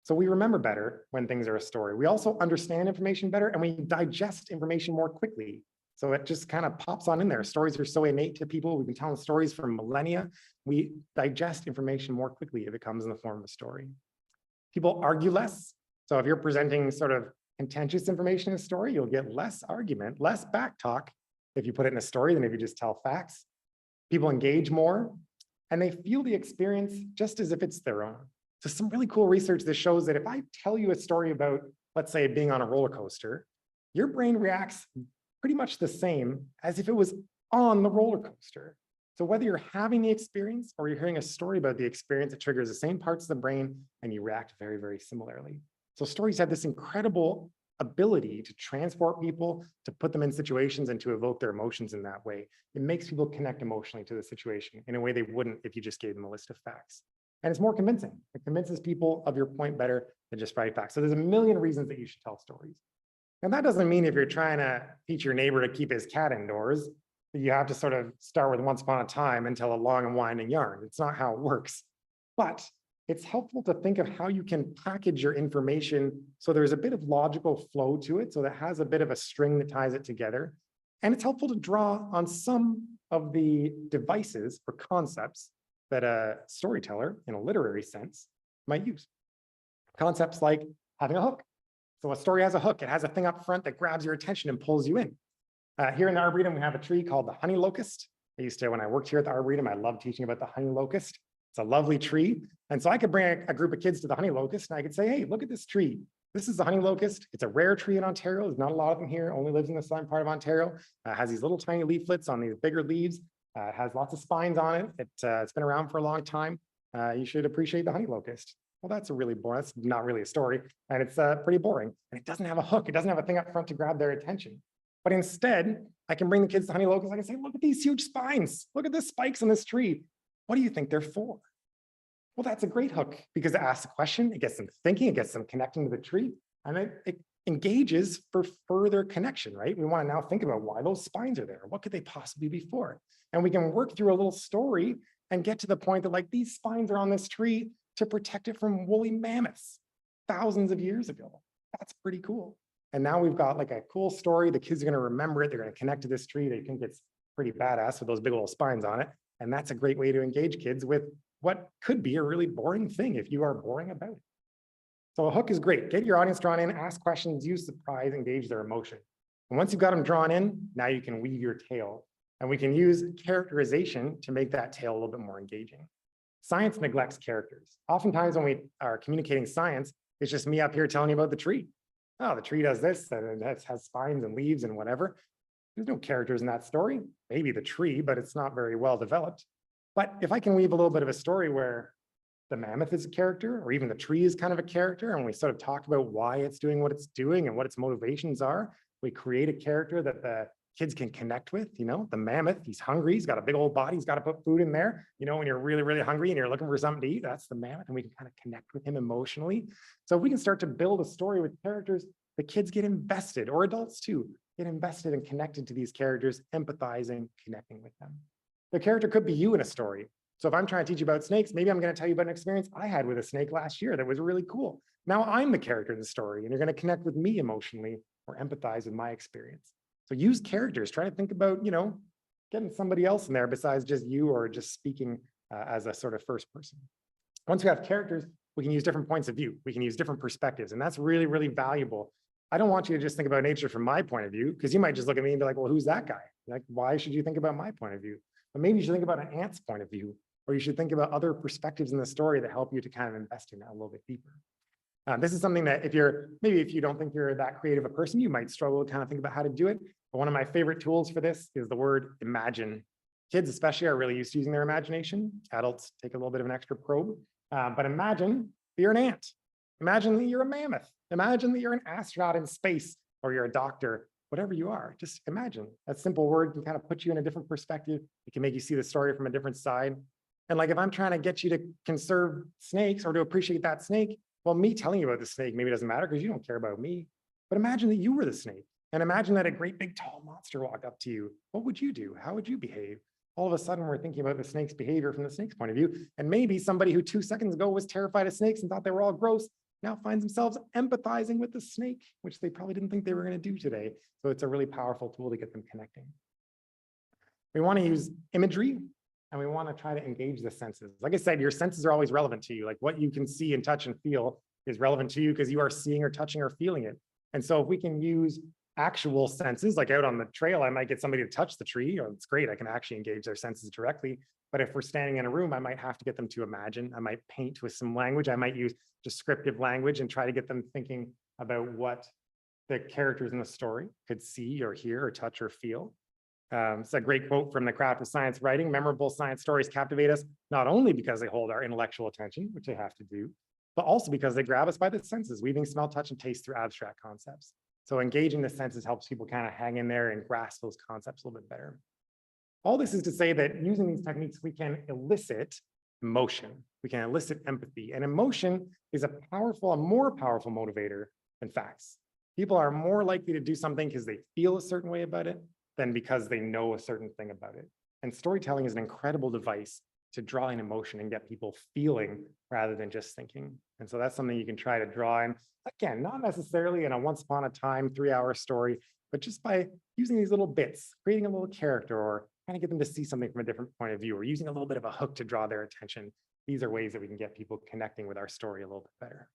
So we remember better when things are a story. We also understand information better and we digest information more quickly. So it just kind of pops on in there. Stories are so innate to people. We've been telling stories for millennia. We digest information more quickly if it comes in the form of a story. People argue less. So if you're presenting sort of contentious information in a story, you'll get less argument, less back talk if you put it in a story than if you just tell facts. People engage more and they feel the experience just as if it's their own. So some really cool research that shows that if I tell you a story about, let's say, being on a roller coaster, your brain reacts pretty much the same as if it was on the roller coaster. So whether you're having the experience or you're hearing a story about the experience, it triggers the same parts of the brain and you react very, very similarly. So stories have this incredible ability to transport people, to put them in situations and to evoke their emotions in that way. It makes people connect emotionally to the situation in a way they wouldn't if you just gave them a list of facts. And it's more convincing. It convinces people of your point better than just writing facts. So there's a million reasons that you should tell stories. And that doesn't mean if you're trying to teach your neighbor to keep his cat indoors, that you have to sort of start with once upon a time and tell a long and winding yarn. It's not how it works. But it's helpful to think of how you can package your information so there's a bit of logical flow to it, so that has a bit of a string that ties it together. And it's helpful to draw on some of the devices or concepts that a storyteller, in a literary sense, might use. Concepts like having a hook. So a story has a hook. It has a thing up front that grabs your attention and pulls you in. Here in the Arboretum, we have a tree called the honey locust. When I worked here at the Arboretum, I loved teaching about the honey locust. It's a lovely tree. And so I could bring a group of kids to the honey locust and I could say, hey, look at this tree. This is the honey locust. It's a rare tree in Ontario. There's not a lot of them here, only lives in the southern part of Ontario. It has these little tiny leaflets on these bigger leaves. It has lots of spines on it. It's been around for a long time. You should appreciate the honey locust. Well, that's that's not really a story. And it's pretty boring. And it doesn't have a hook. It doesn't have a thing up front to grab their attention. But instead, I can bring the kids to honey locust. I can say, look at these huge spines. Look at the spikes on this tree. What do you think they're for? Well, that's a great hook because it asks a question, it gets them thinking, it gets them connecting to the tree, and it engages for further connection, right? We want to now think about why those spines are there. What could they possibly be for? And we can work through a little story and get to the point that like these spines are on this tree to protect it from woolly mammoths thousands of years ago. That's pretty cool. And now we've got like a cool story. The kids are going to remember it. They're going to connect to this tree. They think it's pretty badass with those big old spines on it. And that's a great way to engage kids with what could be a really boring thing if you are boring about it. So a hook is great. Get your audience drawn in, ask questions, use surprise, engage their emotion. And once you've got them drawn in, now you can weave your tale. And we can use characterization to make that tale a little bit more engaging. Science neglects characters. Oftentimes when we are communicating science, it's just me up here telling you about the tree. Oh, the tree does this, and it has spines and leaves and whatever. There's no characters in that story. Maybe the tree, but it's not very well developed. But if I can weave a little bit of a story where the mammoth is a character, or even the tree is kind of a character, and we sort of talk about why it's doing what it's doing and what its motivations are, we create a character that the kids can connect with. You know, the mammoth, he's hungry, he's got a big old body, he's got to put food in there. You know, when you're really, really hungry and you're looking for something to eat, that's the mammoth, and we can kind of connect with him emotionally. So if we can start to build a story with characters, the kids get invested, or adults too, get invested and connected to these characters, empathizing, connecting with them. The character could be you in a story. So if I'm trying to teach you about snakes, maybe I'm going to tell you about an experience I had with a snake last year that was really cool. Now I'm the character in the story, and you're going to connect with me emotionally or empathize with my experience. So use characters. Try to think about, you know, getting somebody else in there besides just you, or just speaking as a sort of first person. Once we have characters, we can use different points of view. We can use different perspectives, and that's really, really valuable. I don't want you to just think about nature from my point of view, because you might just look at me and be like, well, who's that guy? Like, why should you think about my point of view? But maybe you should think about an ant's point of view, or you should think about other perspectives in the story that help you to kind of invest in that a little bit deeper. This is something that if you don't think you're that creative a person, you might struggle to kind of think about how to do it. But one of my favorite tools for this is the word imagine. Kids especially are really used to using their imagination. Adults take a little bit of an extra probe. But imagine that you're an ant. Imagine that you're a mammoth. Imagine that you're an astronaut in space, or you're a doctor, whatever you are. Just imagine. That simple word can kind of put you in a different perspective. It can make you see the story from a different side. And like, if I'm trying to get you to conserve snakes or to appreciate that snake, well, me telling you about the snake maybe doesn't matter because you don't care about me. But imagine that you were the snake. And imagine that a great big tall monster walked up to you. What would you do? How would you behave? All of a sudden, we're thinking about the snake's behavior from the snake's point of view. And maybe somebody who 2 seconds ago was terrified of snakes and thought they were all gross now finds themselves empathizing with the snake, which they probably didn't think they were going to do today. So it's a really powerful tool to get them connecting. We want to use imagery, and we want to try to engage the senses. Like I said, your senses are always relevant to you. Like what you can see and touch and feel is relevant to you because you are seeing or touching or feeling it. And so if we can use actual senses, like out on the trail, I might get somebody to touch the tree. Oh, it's great. I can actually engage their senses directly. But if we're standing in a room, I might have to get them to imagine. I might paint with some language. I might use descriptive language and try to get them thinking about what the characters in the story could see or hear or touch or feel. It's a great quote from The Craft of Science Writing. Memorable science stories captivate us, not only because they hold our intellectual attention, which they have to do, but also because they grab us by the senses, weaving smell, touch, and taste through abstract concepts. So engaging the senses helps people kind of hang in there and grasp those concepts a little bit better. All this is to say that using these techniques, we can elicit emotion. We can elicit empathy. And emotion is a more powerful motivator than facts. People are more likely to do something because they feel a certain way about it than because they know a certain thing about it. And storytelling is an incredible device to draw in emotion and get people feeling rather than just thinking. And so that's something you can try to draw in. Again, not necessarily in a once upon a time 3-hour story, but just by using these little bits, creating a little character or trying to get them to see something from a different point of view or using a little bit of a hook to draw their attention. These are ways that we can get people connecting with our story a little bit better.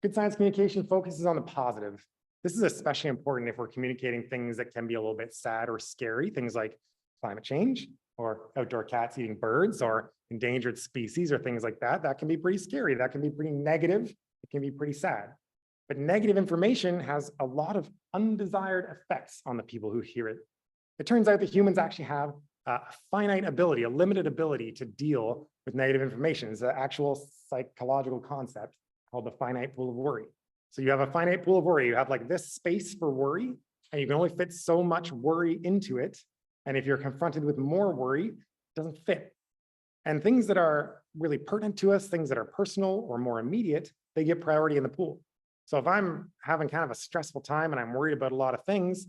Good science communication focuses on the positive. This is especially important if we're communicating things that can be a little bit sad or scary, things like climate change or outdoor cats eating birds or endangered species or things like that. That can be pretty scary. That can be pretty negative. It can be pretty sad. But negative information has a lot of undesired effects on the people who hear it. It turns out that humans actually have a finite ability, a limited ability to deal with negative information. It's an actual psychological concept called the finite pool of worry. So you have a finite pool of worry. You have like this space for worry, and you can only fit so much worry into it. And if you're confronted with more worry, it doesn't fit. And things that are really pertinent to us, things that are personal or more immediate, they get priority in the pool. So if I'm having kind of a stressful time and I'm worried about a lot of things,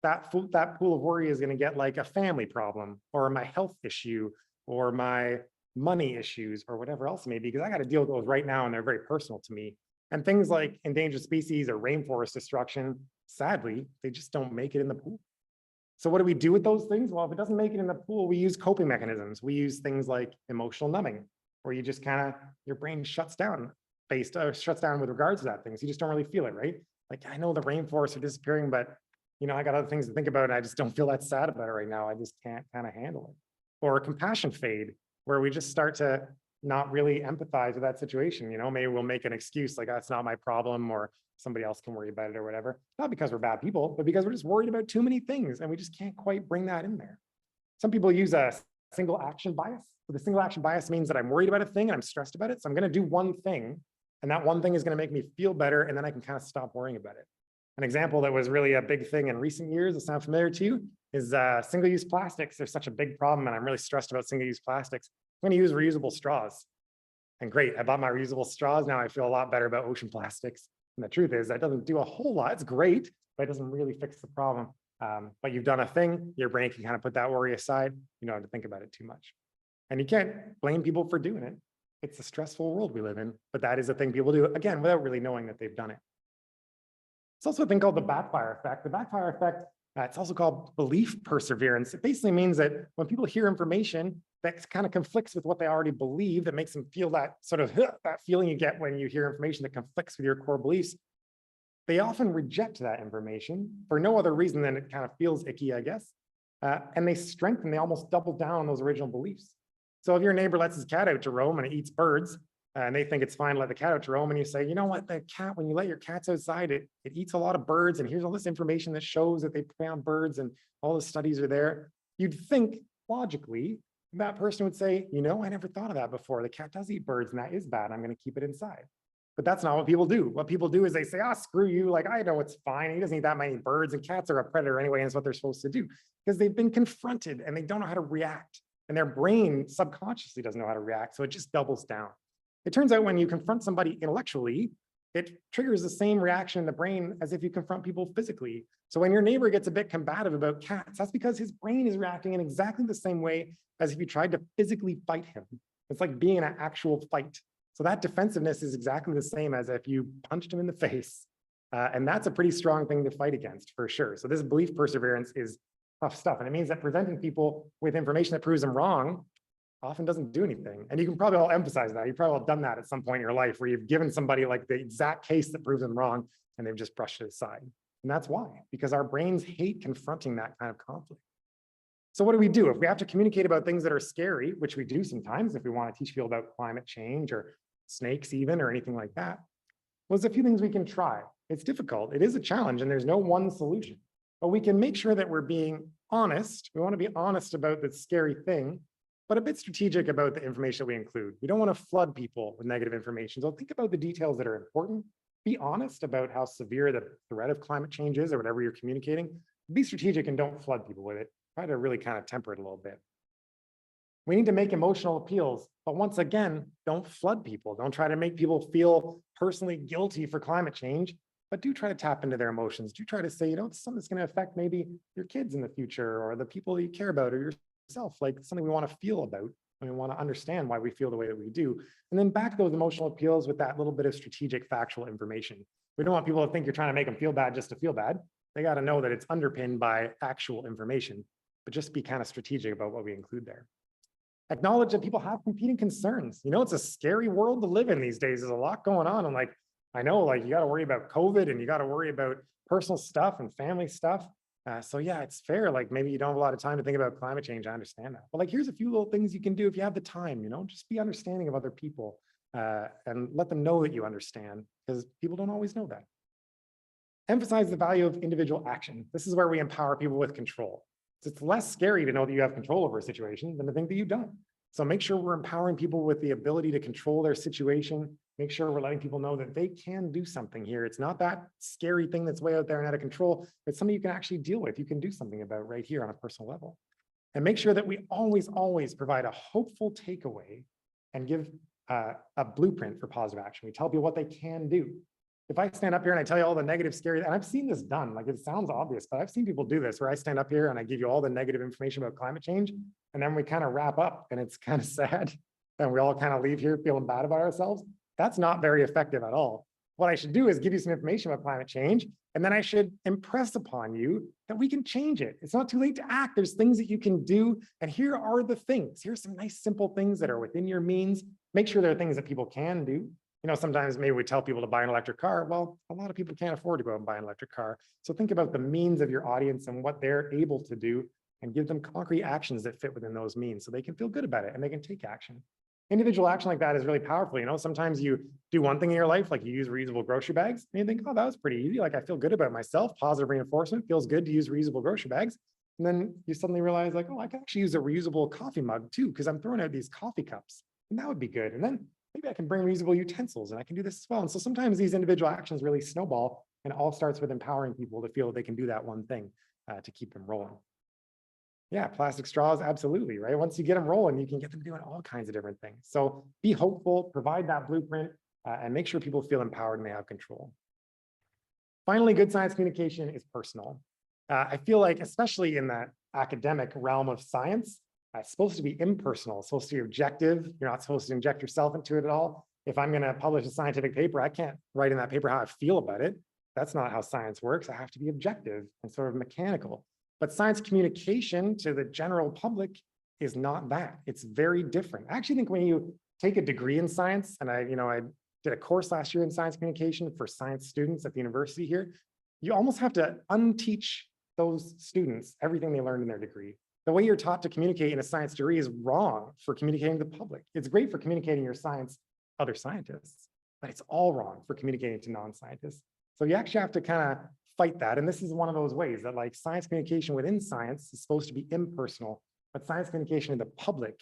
that pool of worry is going to get like a family problem or my health issue or my money issues or whatever else it may be, because I got to deal with those right now and they're very personal to me. And things like endangered species or rainforest destruction, sadly, they just don't make it in the pool. So what do we do with those things? Well, if it doesn't make it in the pool, we use coping mechanisms. We use things like emotional numbing, where you just kind of, your brain shuts down with regards to that thing. So you just don't really feel it, right? Like, I know the rainforests are disappearing, but I got other things to think about and I just don't feel that sad about it right now. I just can't kind of handle it. Or a compassion fade, where we just start to not really empathize with that situation. Maybe we'll make an excuse like, that's not my problem, or somebody else can worry about it or whatever. Not because we're bad people, but because we're just worried about too many things and we just can't quite bring that in there. Some people use a single action bias. So the single action bias means that I'm worried about a thing and I'm stressed about it. So I'm going to do one thing, and that one thing is going to make me feel better, and then I can kind of stop worrying about it. An example that was really a big thing in recent years, that sound familiar to you, is single-use plastics. They're such a big problem, and I'm really stressed about single-use plastics. I'm going to use reusable straws. And great, I bought my reusable straws. Now I feel a lot better about ocean plastics. And the truth is that doesn't do a whole lot. It's great, but it doesn't really fix the problem. But you've done a thing, your brain can kind of put that worry aside. You don't have to think about it too much. And you can't blame people for doing it. It's a stressful world we live in, but that is a thing people do, again, without really knowing that they've done it. It's also a thing called the backfire effect. The backfire effect, it's also called belief perseverance. It basically means that when people hear information that kind of conflicts with what they already believe, that makes them feel that sort of that feeling you get when you hear information that conflicts with your core beliefs, they often reject that information for no other reason than it kind of feels icky, I guess. And they almost double down on those original beliefs. So if your neighbor lets his cat out to roam and it eats birds, and they think it's fine to let the cat out to roam, and you say, you know what, the cat, when you let your cats outside, it eats a lot of birds, and here's all this information that shows that they prey on birds, and all the studies are there. You'd think, logically, that person would say, I never thought of that before. The cat does eat birds, and that is bad. I'm going to keep it inside. But that's not what people do. What people do is they say, screw you. Like, I know it's fine. He doesn't eat that many birds, and cats are a predator anyway, and it's what they're supposed to do. Because they've been confronted, and they don't know how to react. and their brain subconsciously doesn't know how to react, so it just doubles down. It turns out when you confront somebody intellectually, it triggers the same reaction in the brain as if you confront people physically. So when your neighbor gets a bit combative about cats, that's because his brain is reacting in exactly the same way as if you tried to physically fight him. It's like being in an actual fight. So that defensiveness is exactly the same as if you punched him in the face. And that's a pretty strong thing to fight against for sure. So this belief perseverance is tough stuff. And it means that presenting people with information that proves them wrong often doesn't do anything. And you can probably all emphasize that. You've probably all done that at some point in your life where you've given somebody like the exact case that proves them wrong and they've just brushed it aside. And that's why, because our brains hate confronting that kind of conflict. So what do we do? If we have to communicate about things that are scary, which we do sometimes if we want to teach people about climate change or snakes even or anything like that, well, there's a few things we can try. It's difficult. It is a challenge and there's no one solution. But we can make sure that we're being honest. We want to be honest about the scary thing, but a bit strategic about the information that we include. We don't want to flood people with negative information. So think about the details that are important. Be honest about how severe the threat of climate change is or whatever you're communicating. Be strategic and don't flood people with it. Try to really kind of temper it a little bit. We need to make emotional appeals, but once again, don't flood people. Don't try to make people feel personally guilty for climate change, but do try to tap into their emotions. Do try to say, it's something that's going to affect maybe your kids in the future or the people that you care about or yourself, like something we want to feel about and we want to understand why we feel the way that we do. And then back those emotional appeals with that little bit of strategic factual information. We don't want people to think you're trying to make them feel bad just to feel bad. They got to know that it's underpinned by actual information, but just be kind of strategic about what we include there. Acknowledge that people have competing concerns. It's a scary world to live in these days. There's a lot going on. And I know you got to worry about COVID and you got to worry about personal stuff and family stuff. So yeah, it's fair. Maybe you don't have a lot of time to think about climate change. I understand that. But here's a few little things you can do if you have the time, just be understanding of other people and let them know that you understand because people don't always know that. Emphasize the value of individual action. This is where we empower people with control. It's less scary to know that you have control over a situation than to think that you don't. So make sure we're empowering people with the ability to control their situation. Make sure we're letting people know that they can do something here. It's not that scary thing that's way out there and out of control. It's something you can actually deal with. You can do something about right here on a personal level. And make sure that we always, always provide a hopeful takeaway and give a blueprint for positive action. We tell people what they can do. If I stand up here and I tell you all the negative, scary, and I've seen this done, it sounds obvious, but I've seen people do this where I stand up here and I give you all the negative information about climate change, and then we kind of wrap up and it's kind of sad, and we all kind of leave here feeling bad about ourselves. That's not very effective at all. What I should do is give you some information about climate change, and then I should impress upon you that we can change it. It's not too late to act. There's things that you can do, and here are the things. Here's some nice, simple things that are within your means. Make sure there are things that people can do. Sometimes maybe we tell people to buy an electric car. Well, a lot of people can't afford to go out and buy an electric car. So think about the means of your audience and what they're able to do and give them concrete actions that fit within those means so they can feel good about it and they can take action. Individual action like that is really powerful. Sometimes you do one thing in your life, like you use reusable grocery bags, and you think, oh, that was pretty easy. I feel good about myself. Positive reinforcement, feels good to use reusable grocery bags. And then you suddenly realize oh, I can actually use a reusable coffee mug too, because I'm throwing out these coffee cups and that would be good. And then maybe I can bring reusable utensils and I can do this as well. And so sometimes these individual actions really snowball, and it all starts with empowering people to feel they can do that one thing to keep them rolling. Yeah, plastic straws, absolutely, right? Once you get them rolling, you can get them doing all kinds of different things. So be hopeful, provide that blueprint, and make sure people feel empowered and they have control. Finally, good science communication is personal. I feel like, especially in that academic realm of science, it's supposed to be impersonal. It's supposed to be objective. You're not supposed to inject yourself into it at all. If I'm going to publish a scientific paper, I can't write in that paper how I feel about it. That's not how science works. I have to be objective and sort of mechanical. But science communication to the general public is not that. It's very different. I actually think when you take a degree in science, and I did a course last year in science communication for science students at the university here, you almost have to unteach those students everything they learned in their degree. The way you're taught to communicate in a science degree is wrong for communicating to the public. It's great for communicating your science to other scientists, but it's all wrong for communicating to non-scientists. So you actually have to kind of fight that. And this is one of those ways that science communication within science is supposed to be impersonal, but science communication in the public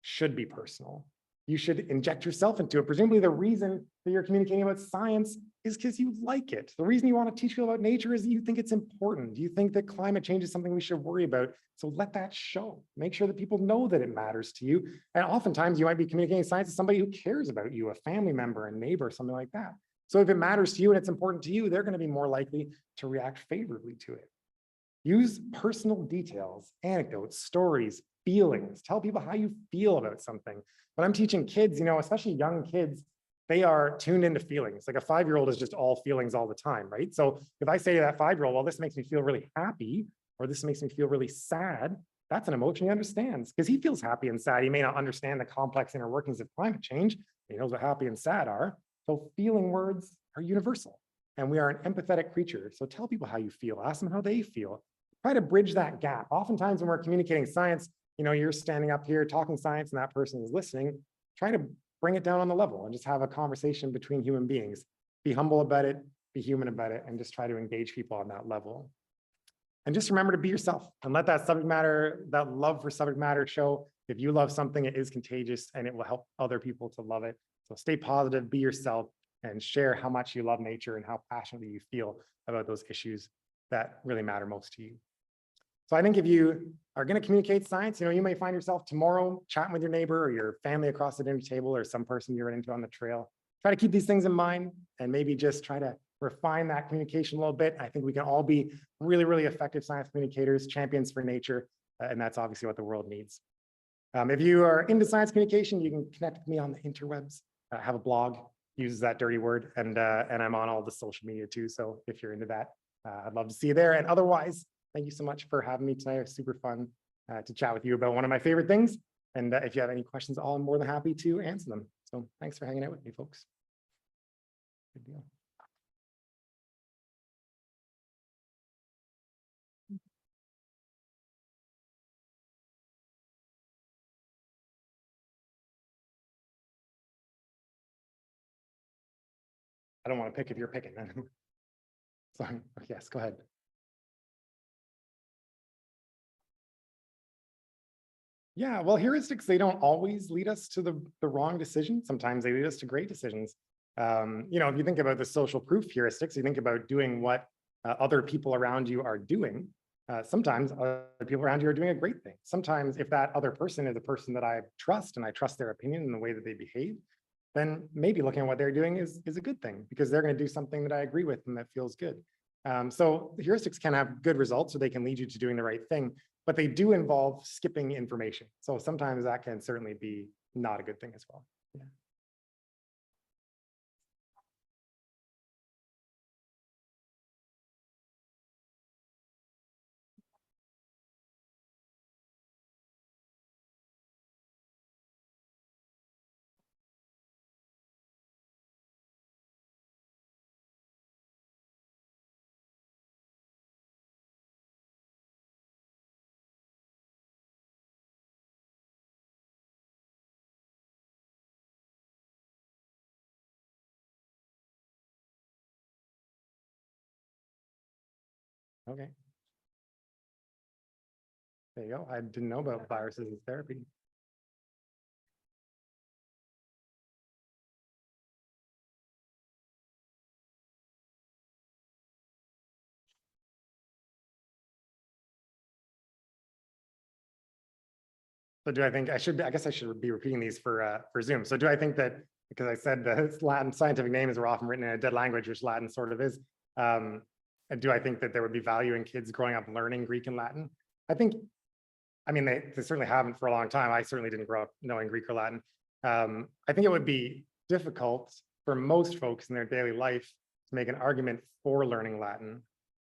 should be personal. You should inject yourself into it. Presumably the reason that you're communicating about science is because you like it. The reason you want to teach people about nature is that you think it's important. You think that climate change is something we should worry about. So let that show. Make sure that people know that it matters to you. And oftentimes you might be communicating science to somebody who cares about you, a family member, a neighbor, something like that. So if it matters to you and it's important to you, they're going to be more likely to react favorably to it. Use personal details, anecdotes, stories, feelings. Tell people how you feel about something. When I'm teaching kids, especially young kids, they are tuned into feelings. Like a 5-year-old is just all feelings all the time, right? So if I say to that 5-year-old, well, this makes me feel really happy, or this makes me feel really sad, that's an emotion he understands because he feels happy and sad. He may not understand the complex inner workings of climate change. He knows what happy and sad are. So feeling words are universal, and we are an empathetic creature. So tell people how you feel. Ask them how they feel. Try to bridge that gap. Oftentimes when we're communicating science, you're standing up here talking science and that person is listening. Try to bring it down on the level and just have a conversation between human beings. Be humble about it, be human about it, and just try to engage people on that level. And just remember to be yourself and let that subject matter, that love for subject matter show. If you love something, it is contagious and it will help other people to love it. So stay positive, be yourself, and share how much you love nature and how passionately you feel about those issues that really matter most to you. So I think if you are going to communicate science, you may find yourself tomorrow chatting with your neighbor or your family across the dinner table or some person you run into on the trail. Try to keep these things in mind and maybe just try to refine that communication a little bit. I think we can all be really, really effective science communicators, champions for nature, and that's obviously what the world needs. If you are into science communication, you can connect with me on the interwebs. I have a blog, uses that dirty word, and I'm on all the social media too. So if you're into that, I'd love to see you there. And otherwise, thank you so much for having me tonight. It was super fun to chat with you about one of my favorite things. And if you have any questions, I'm more than happy to answer them. So thanks for hanging out with me, folks. Good deal. I don't want to pick if you're picking. Sorry. Yes, go ahead. Yeah, well, heuristics, they don't always lead us to the wrong decision. Sometimes they lead us to great decisions. If you think about the social proof heuristics, you think about doing what other people around you are doing. Sometimes other people around you are doing a great thing. Sometimes if that other person is a person that I trust and I trust their opinion and the way that they behave, then maybe looking at what they're doing is a good thing because they're going to do something that I agree with and that feels good. So heuristics can have good results or they can lead you to doing the right thing, but they do involve skipping information. So sometimes that can certainly be not a good thing as well. Yeah. Okay. There you go. I didn't know about viruses as therapy. So do I think I guess I should be repeating these for Zoom. So do I think that, because I said the Latin scientific names were often written in a dead language, which Latin sort of is, and do I think that there would be value in kids growing up learning Greek and Latin? They certainly haven't for a long time. I certainly didn't grow up knowing Greek or Latin. I think it would be difficult for most folks in their daily life to make an argument for learning Latin.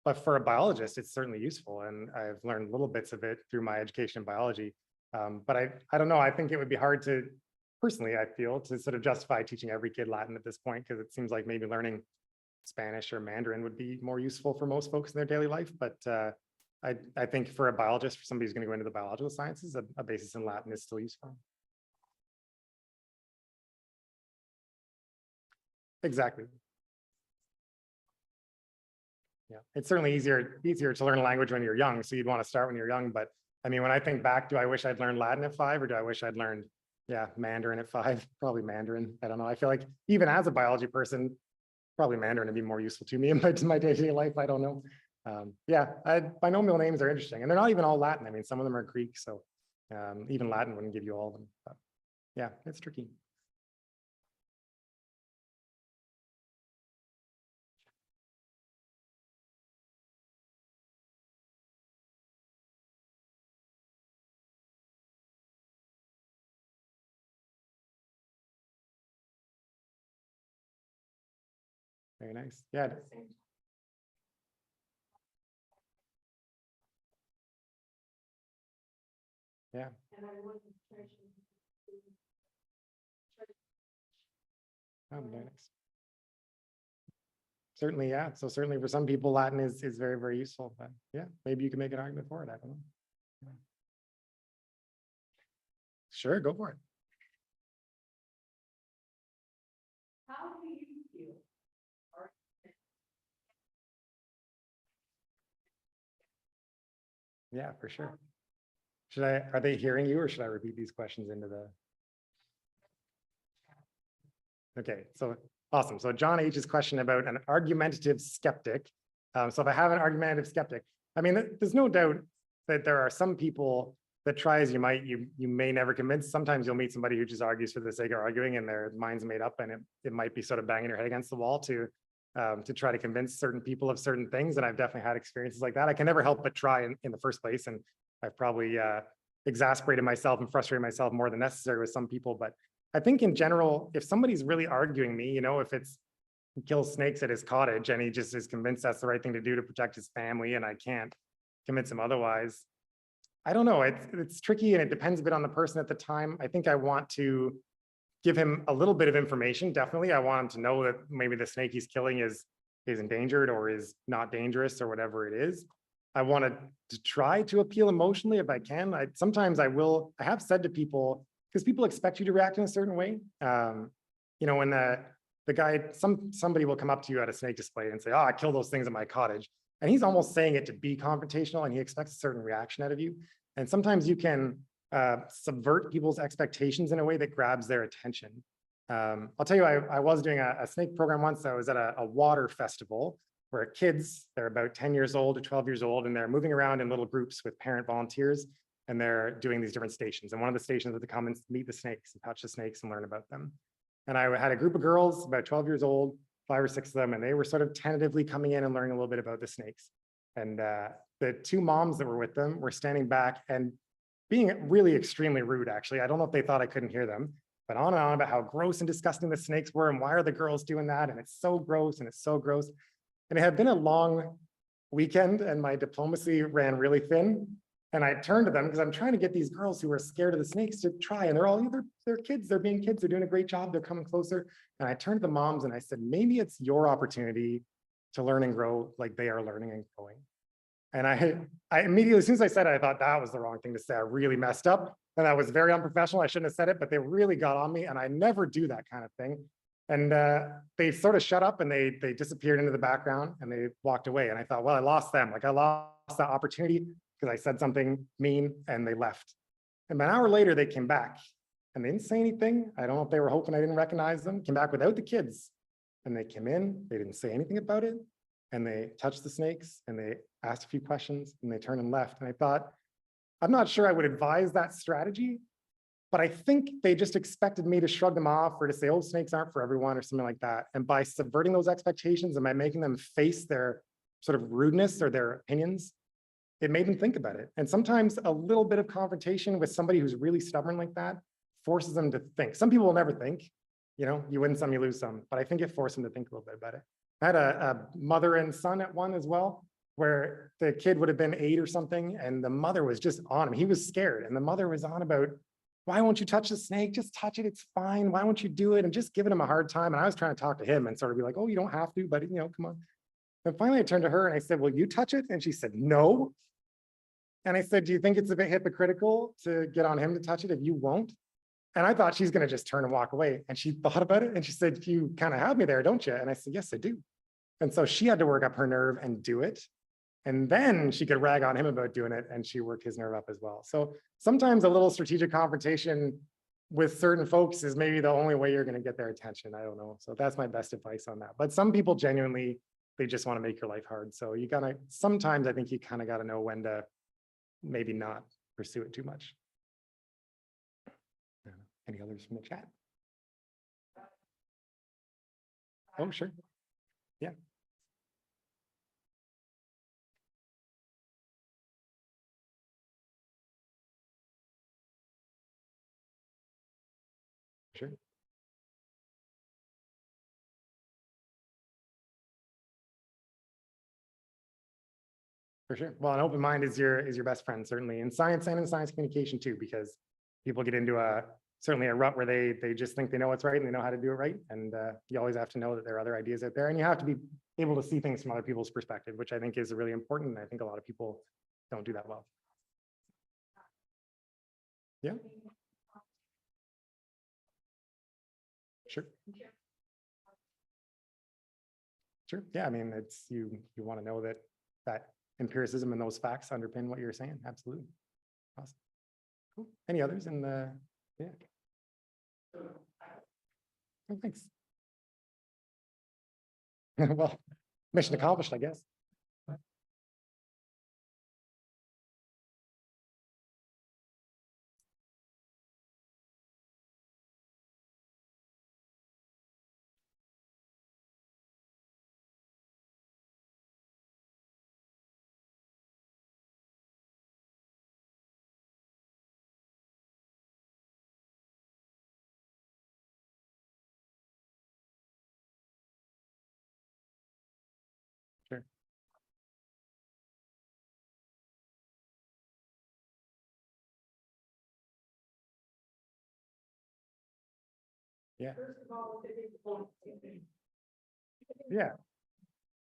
But for a biologist, it's certainly useful. And I've learned little bits of it through my education in biology. But I don't know, I think it would be hard to, personally, I feel, to sort of justify teaching every kid Latin at this point, because it seems like maybe learning Spanish or Mandarin would be more useful for most folks in their daily life. But I think for a biologist, for somebody who's going to go into the biological sciences, a basis in Latin is still useful. Exactly. Yeah, it's certainly easier to learn a language when you're young. So you'd want to start when you're young. But I mean, when I think back, do I wish I'd learned Latin at 5, or do I wish I'd learned, Yeah, Mandarin at 5, probably Mandarin. I don't know. I feel like even as a biology person, probably Mandarin would be more useful to me in my day-to-day life. I don't know. Yeah, binomial names are interesting, and they're not even all Latin. I mean, some of them are Greek, so even Latin wouldn't give you all of them. But yeah, it's tricky. Very nice. Yeah. Yeah. Oh, very nice. Certainly, yeah. So certainly for some people, Latin is very, very useful. But yeah, maybe you can make an argument for it. I don't know. Yeah. Sure, go for it. How do you feel? Yeah, for sure. Are they hearing you, or should I repeat these questions into the? Okay, so awesome. So John H's question about an argumentative skeptic. So if I have an argumentative skeptic, I mean, there's no doubt that there are some people that try as you might, you may never convince. Sometimes you'll meet somebody who just argues for the sake of arguing and their mind's made up, and it might be sort of banging your head against the wall to try to convince certain people of certain things. And I've definitely had experiences like that. I can never help but try in the first place. And I've probably exasperated myself and frustrated myself more than necessary with some people. But I think in general, if somebody's really arguing me, if it's he kills snakes at his cottage and he just is convinced that's the right thing to do to protect his family, and I can't convince him otherwise, I don't know. It's tricky, and it depends a bit on the person at the time. I think I want to give him a little bit of information. Definitely, I want him to know that maybe the snake he's killing is endangered or is not dangerous or whatever it is. I want to try to appeal emotionally if I can. Sometimes I have said to people, because people expect you to react in a certain way. When the guy, somebody will come up to you at a snake display and say, "Oh, I killed those things in my cottage," and he's almost saying it to be confrontational, and he expects a certain reaction out of you. And sometimes you can subvert people's expectations in a way that grabs their attention. I'll tell you, I was doing a snake program once. I was at a water festival where kids, they're about 10 years old or 12 years old, and they're moving around in little groups with parent volunteers, and they're doing these different stations. And one of the stations was to come and meet the snakes and touch the snakes and learn about them. And I had a group of girls, about 12 years old, 5 or 6 of them, and they were sort of tentatively coming in and learning a little bit about the snakes. And the 2 moms that were with them were standing back and being really extremely rude, actually. I don't know if they thought I couldn't hear them, but on and on about how gross and disgusting the snakes were and why are the girls doing that? And it's so gross and it's so gross. And it had been a long weekend and my diplomacy ran really thin. And I turned to them because I'm trying to get these girls who are scared of the snakes to try. And they're kids, they're being kids, they're doing a great job, they're coming closer. And I turned to the moms and I said, maybe it's your opportunity to learn and grow like they are learning and growing. And I immediately, as soon as I said it, I thought that was the wrong thing to say. I really messed up. And that was very unprofessional. I shouldn't have said it, but they really got on me. And I never do that kind of thing. And they sort of shut up and they disappeared into the background and they walked away. And I thought, well, I lost them. Like I lost that opportunity because I said something mean and they left. And an hour later, they came back and they didn't say anything. I don't know if they were hoping I didn't recognize them. Came back without the kids. And they came in, they didn't say anything about it. And they touched the snakes and they asked a few questions and they turned and left. And I thought, I'm not sure I would advise that strategy, but I think they just expected me to shrug them off or to say, oh, snakes aren't for everyone or something like that. And by subverting those expectations and by making them face their sort of rudeness or their opinions, it made them think about it. And sometimes a little bit of confrontation with somebody who's really stubborn like that forces them to think. Some people will never think, you win some, you lose some, but I think it forced them to think a little bit about it. I had a mother and son at one as well, where the kid would have been 8 or something, and the mother was just on him. He was scared, and the mother was on about, why won't you touch the snake? Just touch it, it's fine. Why won't you do it? And just giving him a hard time. And I was trying to talk to him and sort of be like, oh, you don't have to, but come on. And finally I turned to her and I said, will you touch it? And she said, no. And I said, do you think it's a bit hypocritical to get on him to touch it if you won't? And I thought she's going to just turn and walk away. And she thought about it and she said, you kind of have me there, don't you? And I said, yes, I do. And so she had to work up her nerve and do it. And then she could rag on him about doing it and she worked his nerve up as well. So sometimes a little strategic confrontation with certain folks is maybe the only way you're going to get their attention. I don't know. So that's my best advice on that. But some people genuinely, they just want to make your life hard. So you gotta, sometimes I think you kind of got to know when to maybe not pursue it too much. Any others from the chat? Oh, sure. Yeah. Sure. For sure. Well, an open mind is your best friend, certainly in science and in science communication too, because people get into certainly a rut where they just think they know what's right and they know how to do it right. And you always have to know that there are other ideas out there, and you have to be able to see things from other people's perspective, which I think is really important. And I think a lot of people don't do that well. Yeah. Sure. Sure. Yeah. I mean, it's you want to know that empiricism and those facts underpin what you're saying. Absolutely. Awesome. Cool. Any others in the, yeah. Oh, thanks. Well, mission accomplished, I guess. Sure. Yeah. Yeah.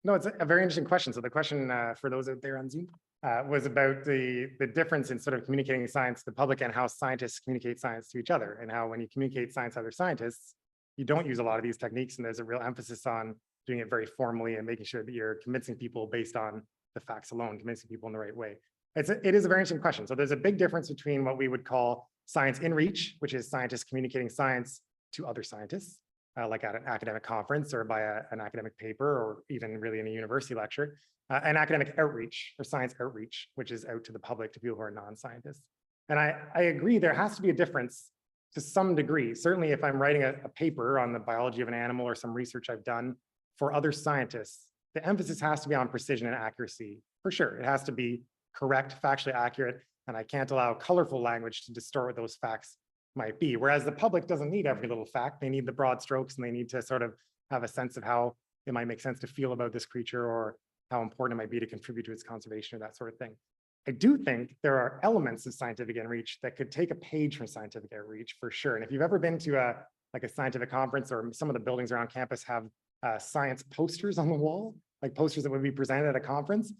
No, it's a very interesting question. So the question for those out there on Zoom was about the difference in sort of communicating science to the public and how scientists communicate science to each other, and how when you communicate science to other scientists, you don't use a lot of these techniques, and there's a real emphasis on doing it very formally and making sure that you're convincing people based on the facts alone, convincing people in the right way. It is a very interesting question. So there's a big difference between what we would call science in reach, which is scientists communicating science to other scientists, like at an academic conference or by an academic paper, or even really in a university lecture, and academic outreach or science outreach, which is out to the public, to people who are non-scientists. And I agree there has to be a difference to some degree. Certainly if I'm writing a paper on the biology of an animal or some research I've done for other scientists, the emphasis has to be on precision and accuracy, for sure. It has to be correct, factually accurate, and I can't allow colorful language to distort what those facts might be. Whereas the public doesn't need every little fact. They need the broad strokes, and they need to sort of have a sense of how it might make sense to feel about this creature, or how important it might be to contribute to its conservation, or that sort of thing. I do think there are elements of scientific outreach that could take a page from scientific outreach, for sure. And if you've ever been to a scientific conference, or some of the buildings around campus have science posters on the wall, like posters that would be presented at a conference,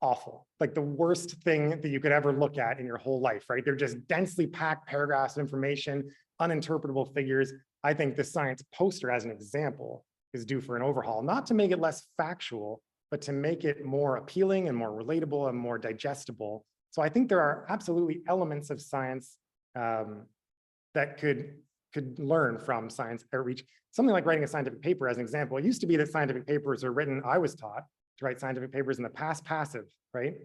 awful. Like the worst thing that you could ever look at in your whole life, right? They're just densely packed paragraphs of information, uninterpretable figures. I think the science poster, as an example, is due for an overhaul, not to make it less factual, but to make it more appealing and more relatable and more digestible. So I think there are absolutely elements of science that could learn from science outreach. Something like writing a scientific paper, as an example. It used to be that scientific papers are written, I was taught to write scientific papers in the past passive, right?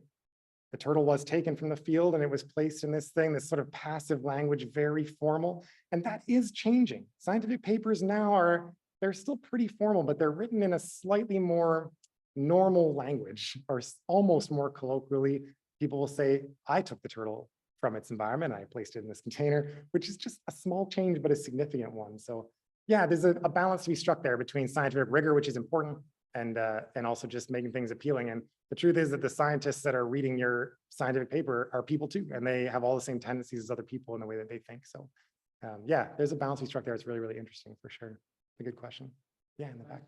The turtle was taken from the field and it was placed in this thing, this sort of passive language, very formal. And that is changing. Scientific papers now they're still pretty formal, but they're written in a slightly more normal language, or almost more colloquially. People will say, I took the turtle from its environment and I placed it in this container, which is just a small change, but a significant one. So yeah, there's a balance to be struck there between scientific rigor, which is important, and also just making things appealing. And the truth is that the scientists that are reading your scientific paper are people too, and they have all the same tendencies as other people in the way that they think. So yeah, there's a balance we struck there. It's really, really interesting, for sure. A good question. Yeah, in the back.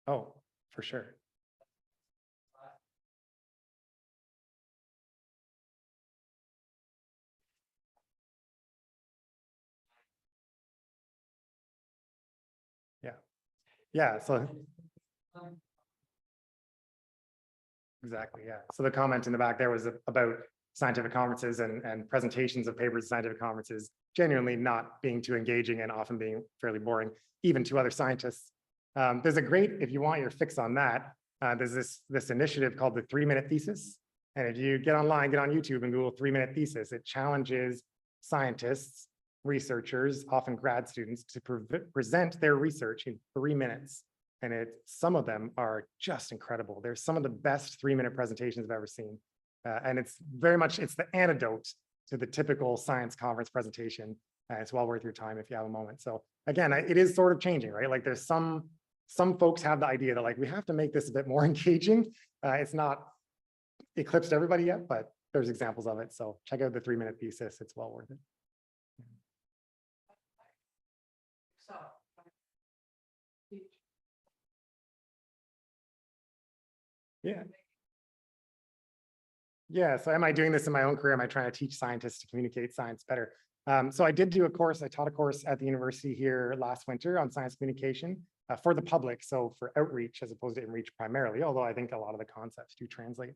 Oh, for sure. Yeah. Yeah, so exactly, yeah. So the comment in the back there was about scientific conferences and presentations of papers at scientific conferences genuinely not being too engaging and often being fairly boring, even to other scientists. There's a great, if you want your fix on that, there's this initiative called the 3-minute thesis. And if you get online, get on YouTube and Google 3-minute thesis, it challenges scientists, researchers, often grad students, to present their research in 3 minutes. And some of them are just incredible. They're some of the best 3-minute presentations I've ever seen. And it's very much, it's the antidote to the typical science conference presentation. It's well worth your time if you have a moment. So again, it is sort of changing, right? Like there's some folks have the idea that like, we have to make this a bit more engaging. It's not eclipsed everybody yet, but there's examples of it. So check out the 3-minute thesis. It's well worth it. Yeah. Yeah. So am I doing this in my own career? Am I trying to teach scientists to communicate science better? So I did do a course. I taught a course at the university here last winter on science communication for the public. So for outreach as opposed to inreach primarily, although I think a lot of the concepts do translate.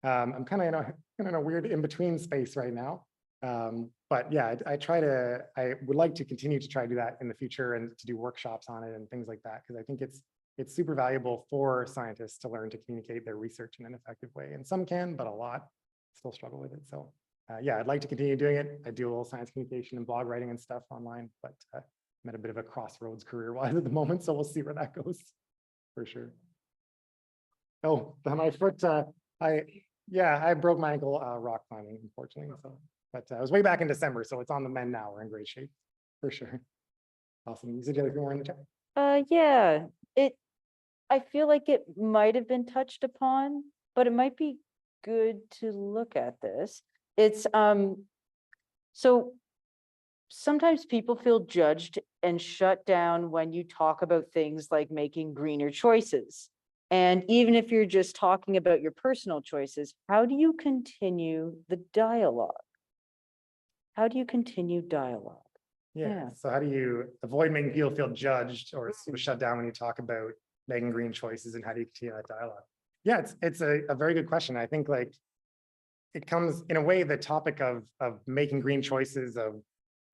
I'm kind of in a weird in-between space right now. But yeah, I would like to continue to try to do that in the future and to do workshops on it and things like that, because I think it's super valuable for scientists to learn to communicate their research in an effective way. And some can, but a lot still struggle with it. So yeah, I'd like to continue doing it. I do a little science communication and blog writing and stuff online, but I'm at a bit of a crossroads career-wise at the moment. So we'll see where that goes for sure. Oh, my foot, I broke my ankle rock climbing, unfortunately. So, but I was way back in December, so it's on the mend now. We're in great shape for sure. Awesome. You said you had anything more in the chat? Yeah, I feel like it might have been touched upon, but it might be good to look at this. It's so sometimes people feel judged and shut down when you talk about things like making greener choices. And even if you're just talking about your personal choices, how do you continue the dialogue? How do you continue dialogue? Yeah. So how do you avoid making people feel judged or sort of shut down when you talk about making green choices, and how do you continue that dialogue? Yeah, it's a very good question. I think like it comes in a way, the topic of making green choices, of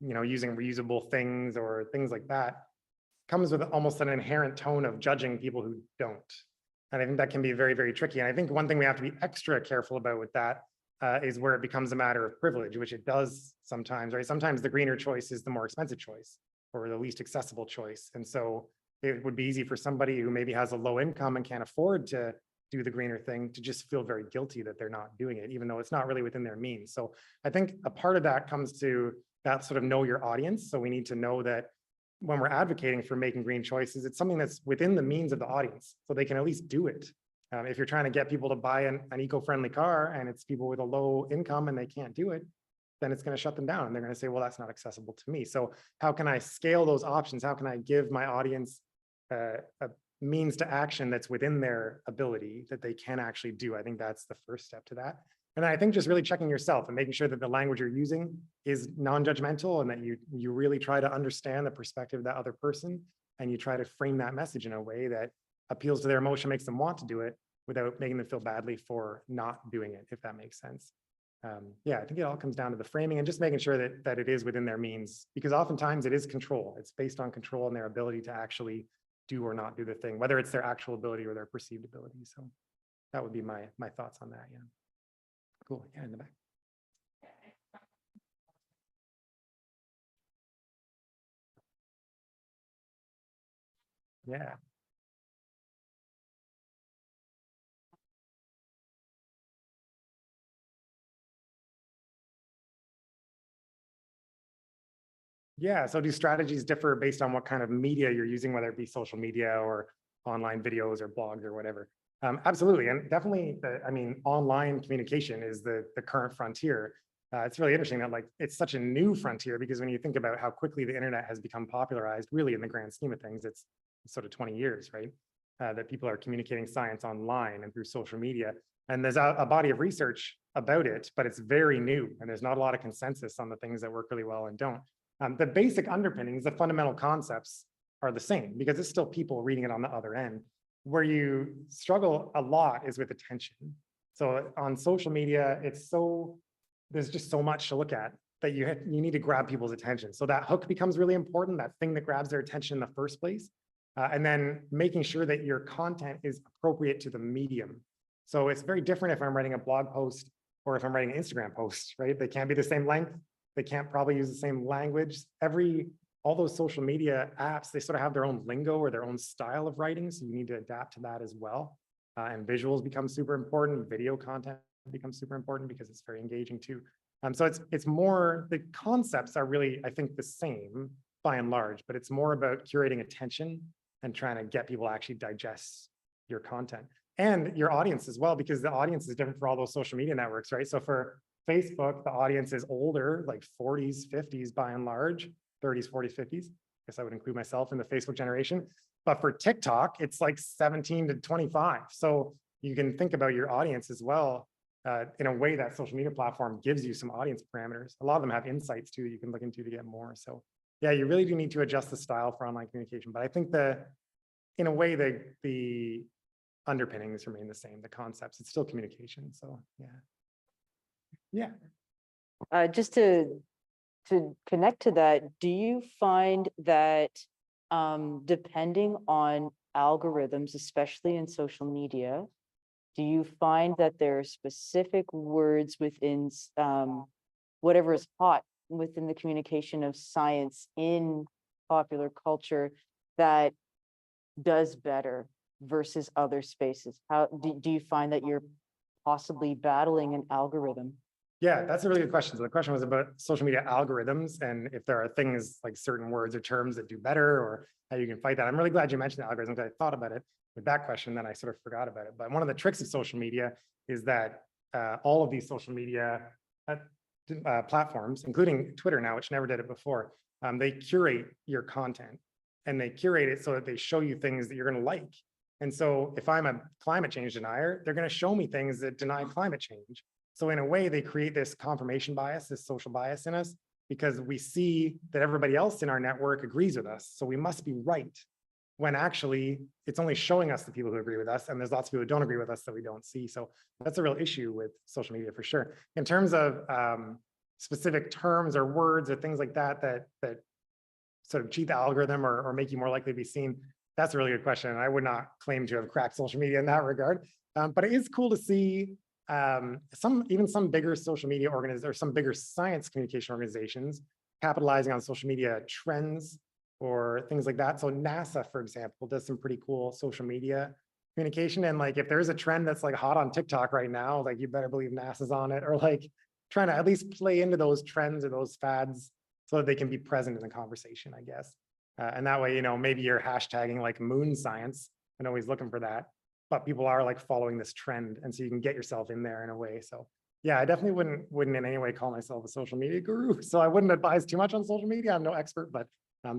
using reusable things or things like that, comes with almost an inherent tone of judging people who don't. And I think that can be very, very tricky. And I think one thing we have to be extra careful about with that is where it becomes a matter of privilege, which it does sometimes, right? Sometimes the greener choice is the more expensive choice or the least accessible choice. And so it would be easy for somebody who maybe has a low income and can't afford to do the greener thing to just feel very guilty that they're not doing it, even though it's not really within their means. So I think a part of that comes to that sort of know your audience. So we need to know that when we're advocating for making green choices, it's something that's within the means of the audience, so they can at least do it. If you're trying to get people to buy an eco-friendly car and it's people with a low income and they can't do it, then it's going to shut them down. And they're going to say, well, that's not accessible to me. So how can I scale those options? How can I give my audience a means to action that's within their ability that they can actually do? I think that's the first step to that. And I think just really checking yourself and making sure that the language you're using is non-judgmental and that you really try to understand the perspective of that other person, and you try to frame that message in a way that appeals to their emotion, makes them want to do it without making them feel badly for not doing it, if that makes sense. Yeah, I think it all comes down to the framing and just making sure that it is within their means, because oftentimes it is control. It's based on control and their ability to actually do or not do the thing, whether it's their actual ability or their perceived ability. So that would be my thoughts on that. Yeah. Cool. Yeah, in the back. Yeah. Yeah. So do strategies differ based on what kind of media you're using, whether it be social media or online videos or blogs or whatever? Absolutely. And definitely, online communication is the current frontier. It's really interesting that like it's such a new frontier, because when you think about how quickly the internet has become popularized, really in the grand scheme of things, it's sort of 20 years, right? That people are communicating science online and through social media. And there's a body of research about it, but it's very new and there's not a lot of consensus on the things that work really well and don't. The basic underpinnings, the fundamental concepts are the same because it's still people reading it on the other end. Where you struggle a lot is with attention. So on social media, there's just so much to look at that you need to grab people's attention. So that hook becomes really important, that thing that grabs their attention in the first place. And then making sure that your content is appropriate to the medium. So it's very different if I'm writing a blog post or if I'm writing an Instagram post, right? They can't be the same length. They can't probably use the same language. All those social media apps, they sort of have their own lingo or their own style of writing. So you need to adapt to that as well. And visuals become super important. Video content becomes super important because it's very engaging too. So it's more, the concepts are really, I think, the same by and large, but it's more about curating attention and trying to get people to actually digest your content and your audience as well, because the audience is different for all those social media networks, right? So for Facebook, the audience is older, like 40s, 50s by and large, 30s, 40s, 50s. I guess I would include myself in the Facebook generation. But for TikTok, it's like 17 to 25. So you can think about your audience as well in a way that social media platform gives you some audience parameters. A lot of them have insights too that you can look into to get more. So yeah, you really do need to adjust the style for online communication. But I think in a way, the underpinnings remain the same, the concepts, it's still communication. So yeah. Just to connect to that, do you find that depending on algorithms, especially in social media, do you find that there are specific words within whatever is hot within the communication of science in popular culture that does better versus other spaces? How do you find that you're possibly battling an algorithm? Yeah, that's a really good question. So the question was about social media algorithms and if there are things like certain words or terms that do better or how you can fight that. I'm really glad you mentioned algorithms because I thought about it with that question, then I sort of forgot about it. But one of the tricks of social media is that all of these social media platforms, including Twitter now, which never did it before, they curate your content and they curate it so that they show you things that you're going to like. And so if I'm a climate change denier, they're going to show me things that deny climate change. So in a way, they create this confirmation bias, this social bias in us, because we see that everybody else in our network agrees with us. So we must be right, when actually it's only showing us the people who agree with us. And there's lots of people who don't agree with us that we don't see. So that's a real issue with social media for sure. In terms of specific terms or words or things like that, that sort of cheat the algorithm or make you more likely to be seen, that's a really good question. And I would not claim to have cracked social media in that regard. But it is cool to see even some bigger social media organizations or some bigger science communication organizations capitalizing on social media trends or things like that. So NASA, for example, does some pretty cool social media communication. And like, if there's a trend that's like hot on TikTok right now, like you better believe NASA's on it, or like trying to at least play into those trends or those fads so that they can be present in the conversation, I guess. And that way, maybe you're hashtagging like moon science and always looking for that, but people are like following this trend. And so you can get yourself in there in a way. So yeah, I definitely wouldn't in any way call myself a social media guru. So I wouldn't advise too much on social media. I'm no expert, but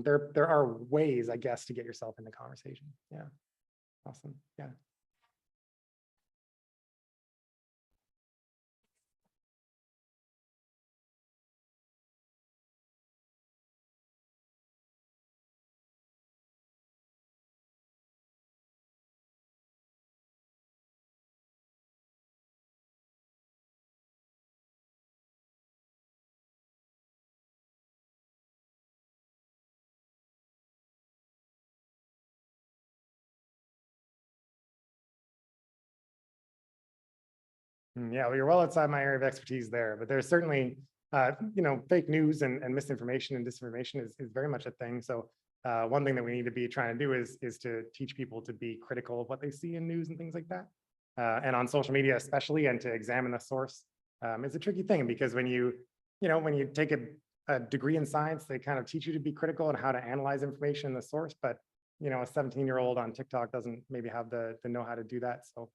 there are ways, I guess, to get yourself in the conversation. Yeah, awesome. Yeah. Yeah, well, you're well outside my area of expertise there, but there's certainly, fake news and misinformation and disinformation is very much a thing. So one thing that we need to be trying to do is to teach people to be critical of what they see in news and things like that. And on social media especially, and to examine the source is a tricky thing because when you take a degree in science, they kind of teach you to be critical and how to analyze information in the source, but a 17-year-old on TikTok doesn't maybe have the know how to do that. So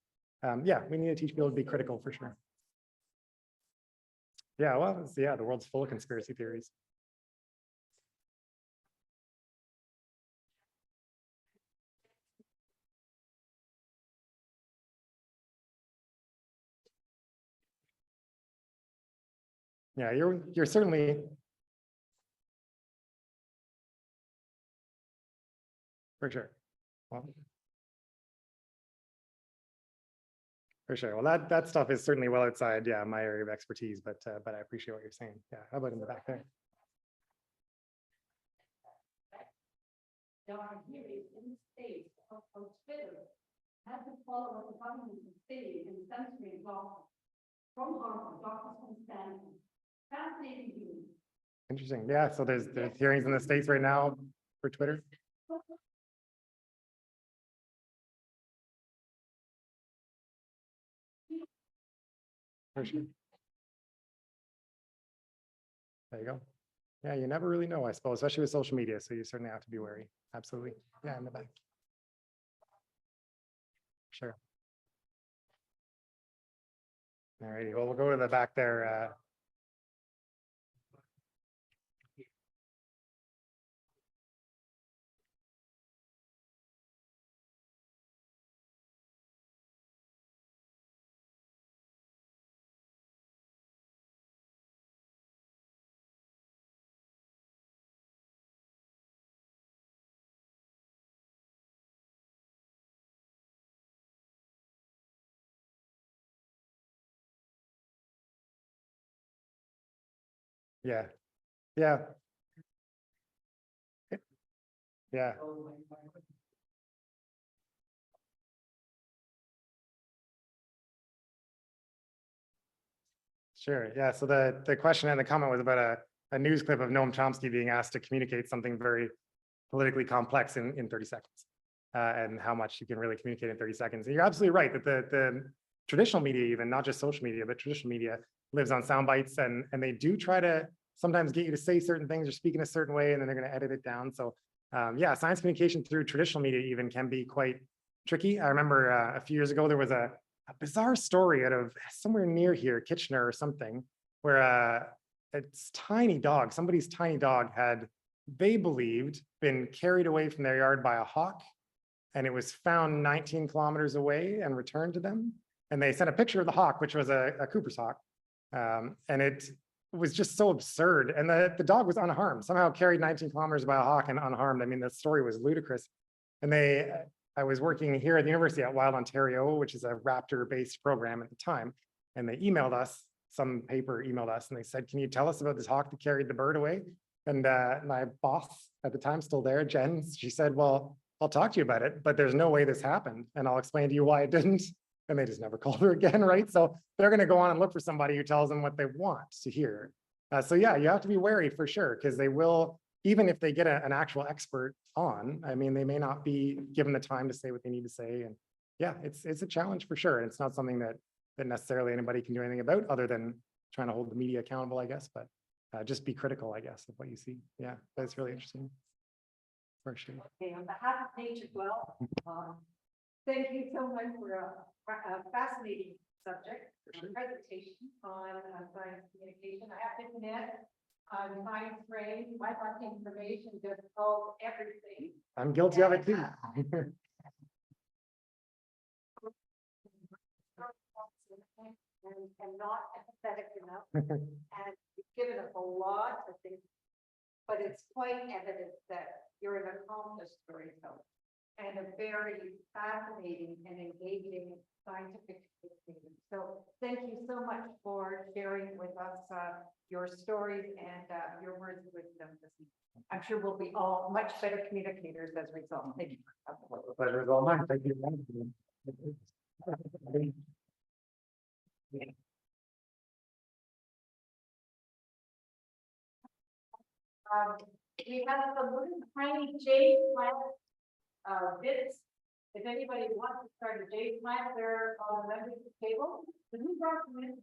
yeah, we need to teach people to be critical for sure. Yeah, well, the world's full of conspiracy theories. Yeah, you're certainly For sure. Well, for sure. Well, that stuff is certainly well outside, yeah, my area of expertise, but I appreciate what you're saying. Yeah, how about in the back there? There are hearings in the state of Twitter had to follow what the government is saying in censoring law from Harvard, doctors from Stanford. Fascinating news. Interesting. Yeah, so there's hearings in the States right now for Twitter. For sure. There you go. Yeah, you never really know, I suppose, especially with social media. So you certainly have to be wary. Absolutely. Yeah, in the back. Sure. All righty. Well, we'll go to the back there. Yeah. Yeah. Yeah. Sure. Yeah. So the question and the comment was about a news clip of Noam Chomsky being asked to communicate something very politically complex in 30 seconds, and how much you can really communicate in 30 seconds. And you're absolutely right that the traditional media, even not just social media, but traditional media lives on sound bites, and they do try to sometimes get you to say certain things or speak in a certain way, and then they're going to edit it down. So yeah, science communication through traditional media even can be quite tricky. I remember a few years ago, there was a bizarre story out of somewhere near here, Kitchener or something, where it's tiny dog, somebody's tiny dog had, they believed, been carried away from their yard by a hawk, and it was found 19 kilometers away and returned to them. And they sent a picture of the hawk, which was a Cooper's hawk. And it was just so absurd. And the dog was unharmed, somehow carried 19 kilometers by a hawk and unharmed. I mean, the story was ludicrous. And I was working here at the university at Wild Ontario, which is a raptor-based program at the time. And they emailed us, some paper emailed us, and they said, can you tell us about this hawk that carried the bird away? And my boss at the time, still there, Jen, she said, well, I'll talk to you about it, but there's no way this happened. And I'll explain to you why it didn't. And they just never called her again, right? So they're going to go on and look for somebody who tells them what they want to hear. So yeah, you have to be wary for sure, because they will, even if they get an actual expert on, I mean, they may not be given the time to say what they need to say. And yeah, it's a challenge for sure. And it's not something that necessarily anybody can do anything about other than trying to hold the media accountable, I guess. But just be critical, I guess, of what you see. Yeah, that's really interesting. For sure. Okay, on behalf of Nature Guelph, thank you so much for a fascinating subject, presentation on science communication. I have to admit, I'm time framed, my lack of information just told everything. I'm guilty of it too. and not empathetic enough. And you've given us a lot of things, but it's quite evident that you're an accomplished storyteller and a very fascinating and engaging scientific communicator. So thank you so much for sharing with us your stories and your words of wisdom this evening. I'm sure we'll be all much better communicators as a result. Thank you. The pleasure is all mine. Thank you. We have some little tiny jade plant bits. If anybody wants to start a jade plant, they're on the membership table. The new document,